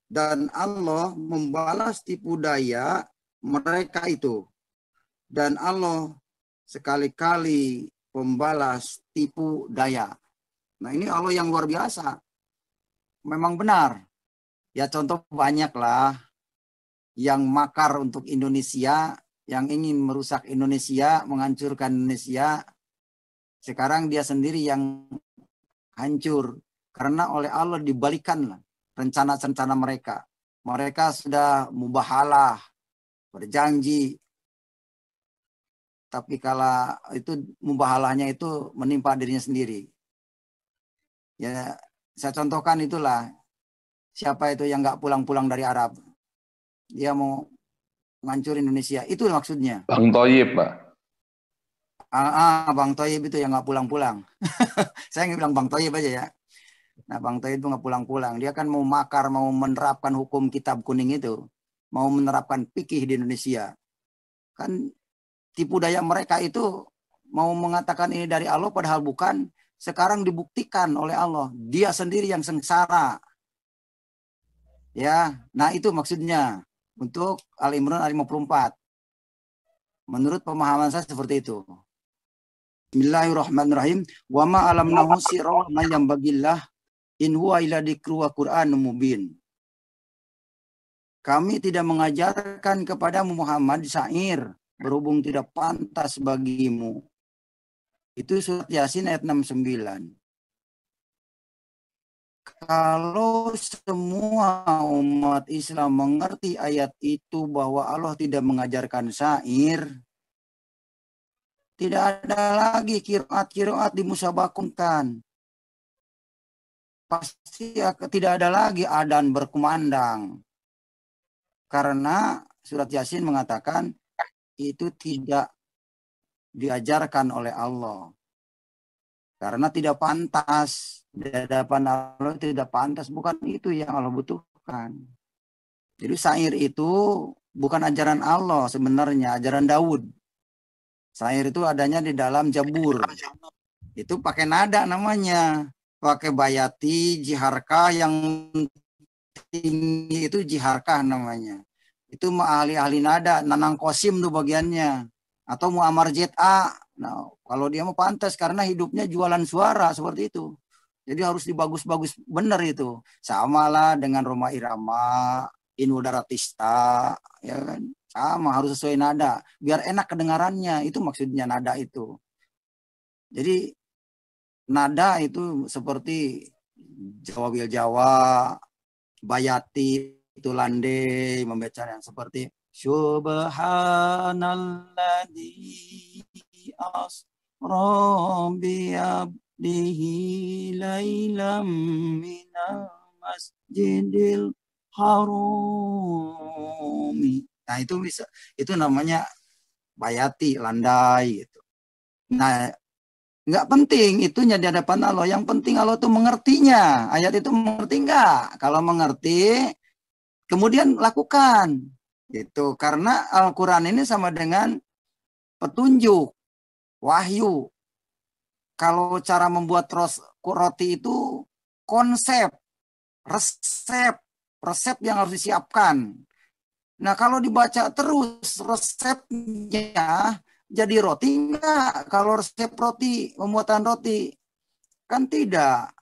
dan Allah membalas tipu daya mereka itu. Dan Allah sekali-kali membalas tipu daya. Nah, ini Allah yang luar biasa. Memang benar. Ya contoh banyak lah yang makar untuk Indonesia, yang ingin merusak Indonesia, menghancurkan Indonesia. Sekarang dia sendiri yang hancur. Karena oleh Allah dibalikan rencana-rencana mereka. Mereka sudah mubahalah, berjanji. Tapi kalau itu mubahalahnya itu menimpa dirinya sendiri. Ya, saya contohkan itulah. Siapa itu yang nggak pulang-pulang dari Arab? Dia mau menghancur Indonesia. Itu maksudnya. Bang Toyib, Pak. Bang Toyib itu yang nggak pulang-pulang. Saya nggak bilang Bang Toyib aja ya. Nah, Bang Toyib itu nggak pulang-pulang. Dia kan mau makar, mau menerapkan hukum kitab kuning itu. Mau menerapkan fikih di Indonesia. Kan tipu daya mereka itu mau mengatakan ini dari Allah padahal bukan. Sekarang dibuktikan oleh Allah. Dia sendiri yang sengsara. Ya, nah itu maksudnya untuk Al-Imran ayat 54. Menurut pemahaman saya seperti itu. Bismillahirrahmanirrahim. Wa ma alamnahu sirra ma yambagillah in huwa illa dzikru wa Qur'anun mubin. Kami tidak mengajarkan kepadamu Muhammad syair berhubung tidak pantas bagimu. Itu surat Yasin ayat 69. Kalau semua umat Islam mengerti ayat itu bahwa Allah tidak mengajarkan syair, tidak ada lagi kiroat dimusabakunkan. Pasti tidak ada lagi adzan berkumandang. Karena surat Yasin mengatakan itu tidak diajarkan oleh Allah. Karena tidak pantas. Di hadapan Allah tidak pantas. Bukan itu yang Allah butuhkan. Jadi syair itu bukan ajaran Allah sebenarnya. Ajaran Daud. Syair itu adanya di dalam Jabur. Itu pakai nada namanya. Pakai bayati, jiharkah, yang tinggi itu jiharkah namanya. Itu ahli-ahli nada. Nanang Kosim tuh bagiannya. Atau Muammar Z.A. Nah, kalau dia mau pantas karena hidupnya jualan suara seperti itu. Jadi harus dibagus-bagus benar itu. Sama lah dengan Roma Irama, Inul Daratista, ya kan? Sama harus sesuai nada biar enak kedengarannya. Itu maksudnya nada itu. Jadi nada itu seperti Jawa Bil Jawa, bayati itu landai membaca yang seperti Subhanalladzi asra bi'abdihi lailam minal masjidil harami. Nah, itu bisa, itu namanya bayati, landai gitu. Nah, nggak penting itunya di hadapan Allah. Yang penting Allah tuh mengertinya. Ayat itu mengerti nggak? Kalau mengerti, kemudian lakukan. Gitu. Karena Al-Quran ini sama dengan petunjuk, wahyu. Kalau cara membuat roti itu konsep, resep yang harus disiapkan. Nah, kalau dibaca terus resepnya, jadi roti enggak? Kalau resep roti, pembuatan roti, kan tidak.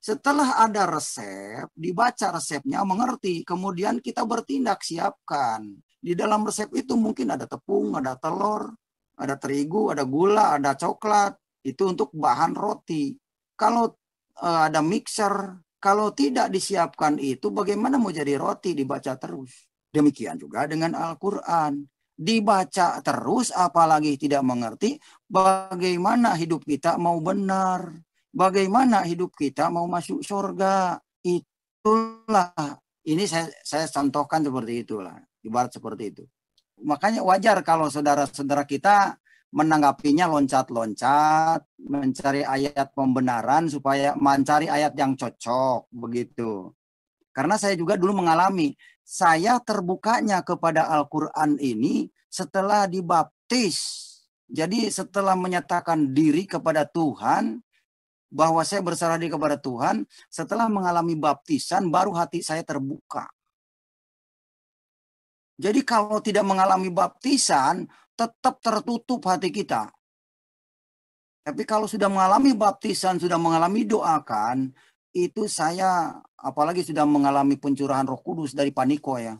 Setelah ada resep, dibaca resepnya, mengerti, kemudian kita bertindak, siapkan. Di dalam resep itu mungkin ada tepung, ada telur, ada terigu, ada gula, ada coklat. Itu untuk bahan roti. Kalau ada mixer, kalau tidak disiapkan itu, bagaimana mau jadi roti? Dibaca terus. Demikian juga dengan Al-Quran. Dibaca terus, apalagi tidak mengerti, bagaimana hidup kita mau benar. Bagaimana hidup kita mau masuk surga. Itulah, ini saya contohkan seperti itulah. Ibarat seperti itu. Makanya wajar kalau saudara-saudara kita menanggapinya loncat-loncat, mencari ayat pembenaran supaya mencari ayat yang cocok, begitu. Karena saya juga dulu mengalami, saya terbukanya kepada Al-Quran ini setelah dibaptis. Jadi setelah menyatakan diri kepada Tuhan, bahwa saya berserah diri kepada Tuhan, setelah mengalami baptisan, baru hati saya terbuka. Jadi kalau tidak mengalami baptisan, tetap tertutup hati kita. Tapi kalau sudah mengalami baptisan, sudah mengalami doakan, itu saya apalagi sudah mengalami pencurahan Roh Kudus dari Paniko ya.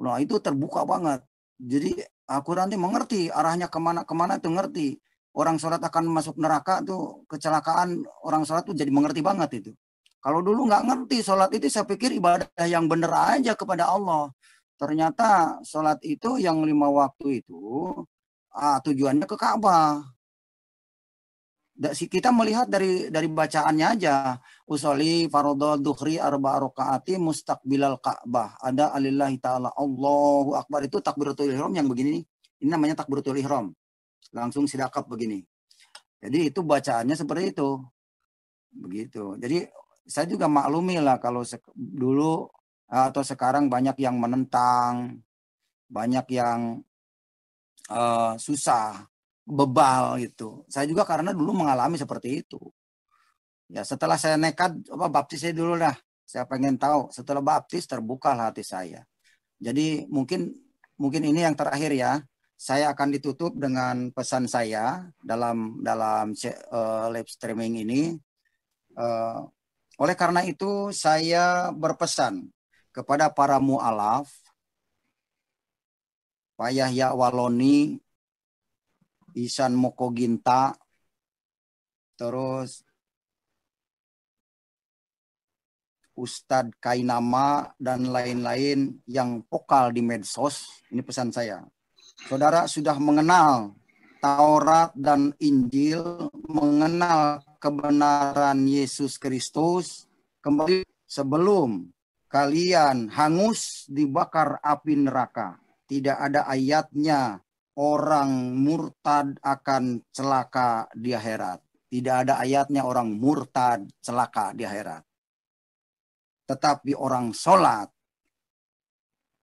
Nah, itu terbuka banget. Jadi aku nanti mengerti arahnya kemana itu ngerti. Orang sholat akan masuk neraka tuh, kecelakaan orang sholat tuh jadi mengerti banget itu. Kalau dulu nggak ngerti sholat itu, saya pikir ibadah yang benar aja kepada Allah. Ternyata sholat itu yang 5 waktu itu tujuannya ke Ka'bah. Kita melihat dari bacaannya aja. Usolli fardhu dhuhri arba'a rakaati mustaqbilal Ka'bah. Ada alillahi ta'ala Allahu Akbar, itu takbiratul ihram yang begini. Ini namanya takbiratul ihram. Langsung sidakap begini. Jadi itu bacaannya seperti itu. Begitu. Jadi saya juga maklumi lah kalau dulu atau sekarang banyak yang menentang, banyak yang susah, bebal gitu. Saya juga karena dulu mengalami seperti itu. Ya setelah saya nekat, baptis saya dulu dah. Saya pengen tahu. Setelah baptis terbukalah hati saya. Jadi mungkin ini yang terakhir ya. Saya akan ditutup dengan pesan saya dalam live streaming ini. Oleh karena itu saya berpesan kepada para mu'alaf, Pak Yahya Waloni, Isan Mokoginta, terus Ustadz Kainama, dan lain-lain yang vokal di medsos. Ini pesan saya. Saudara sudah mengenal Taurat dan Injil, mengenal kebenaran Yesus Kristus, kembali sebelum kalian hangus dibakar api neraka. Tidak ada ayatnya orang murtad akan celaka di akhirat. Tidak ada ayatnya orang murtad celaka di akhirat. Tetapi orang sholat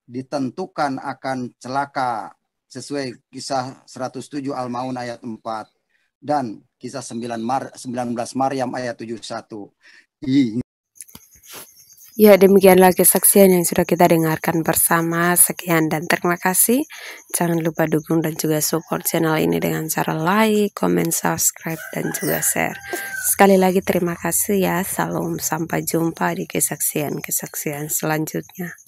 ditentukan akan celaka sesuai kisah 107 Al-Maun ayat 4 dan kisah 19 Maryam ayat 71. Ya, demikianlah kesaksian yang sudah kita dengarkan bersama. Sekian dan terima kasih. Jangan lupa dukung dan juga support channel ini dengan cara like, comment, subscribe, dan juga share. Sekali lagi terima kasih ya. Salam, sampai jumpa di kesaksian selanjutnya.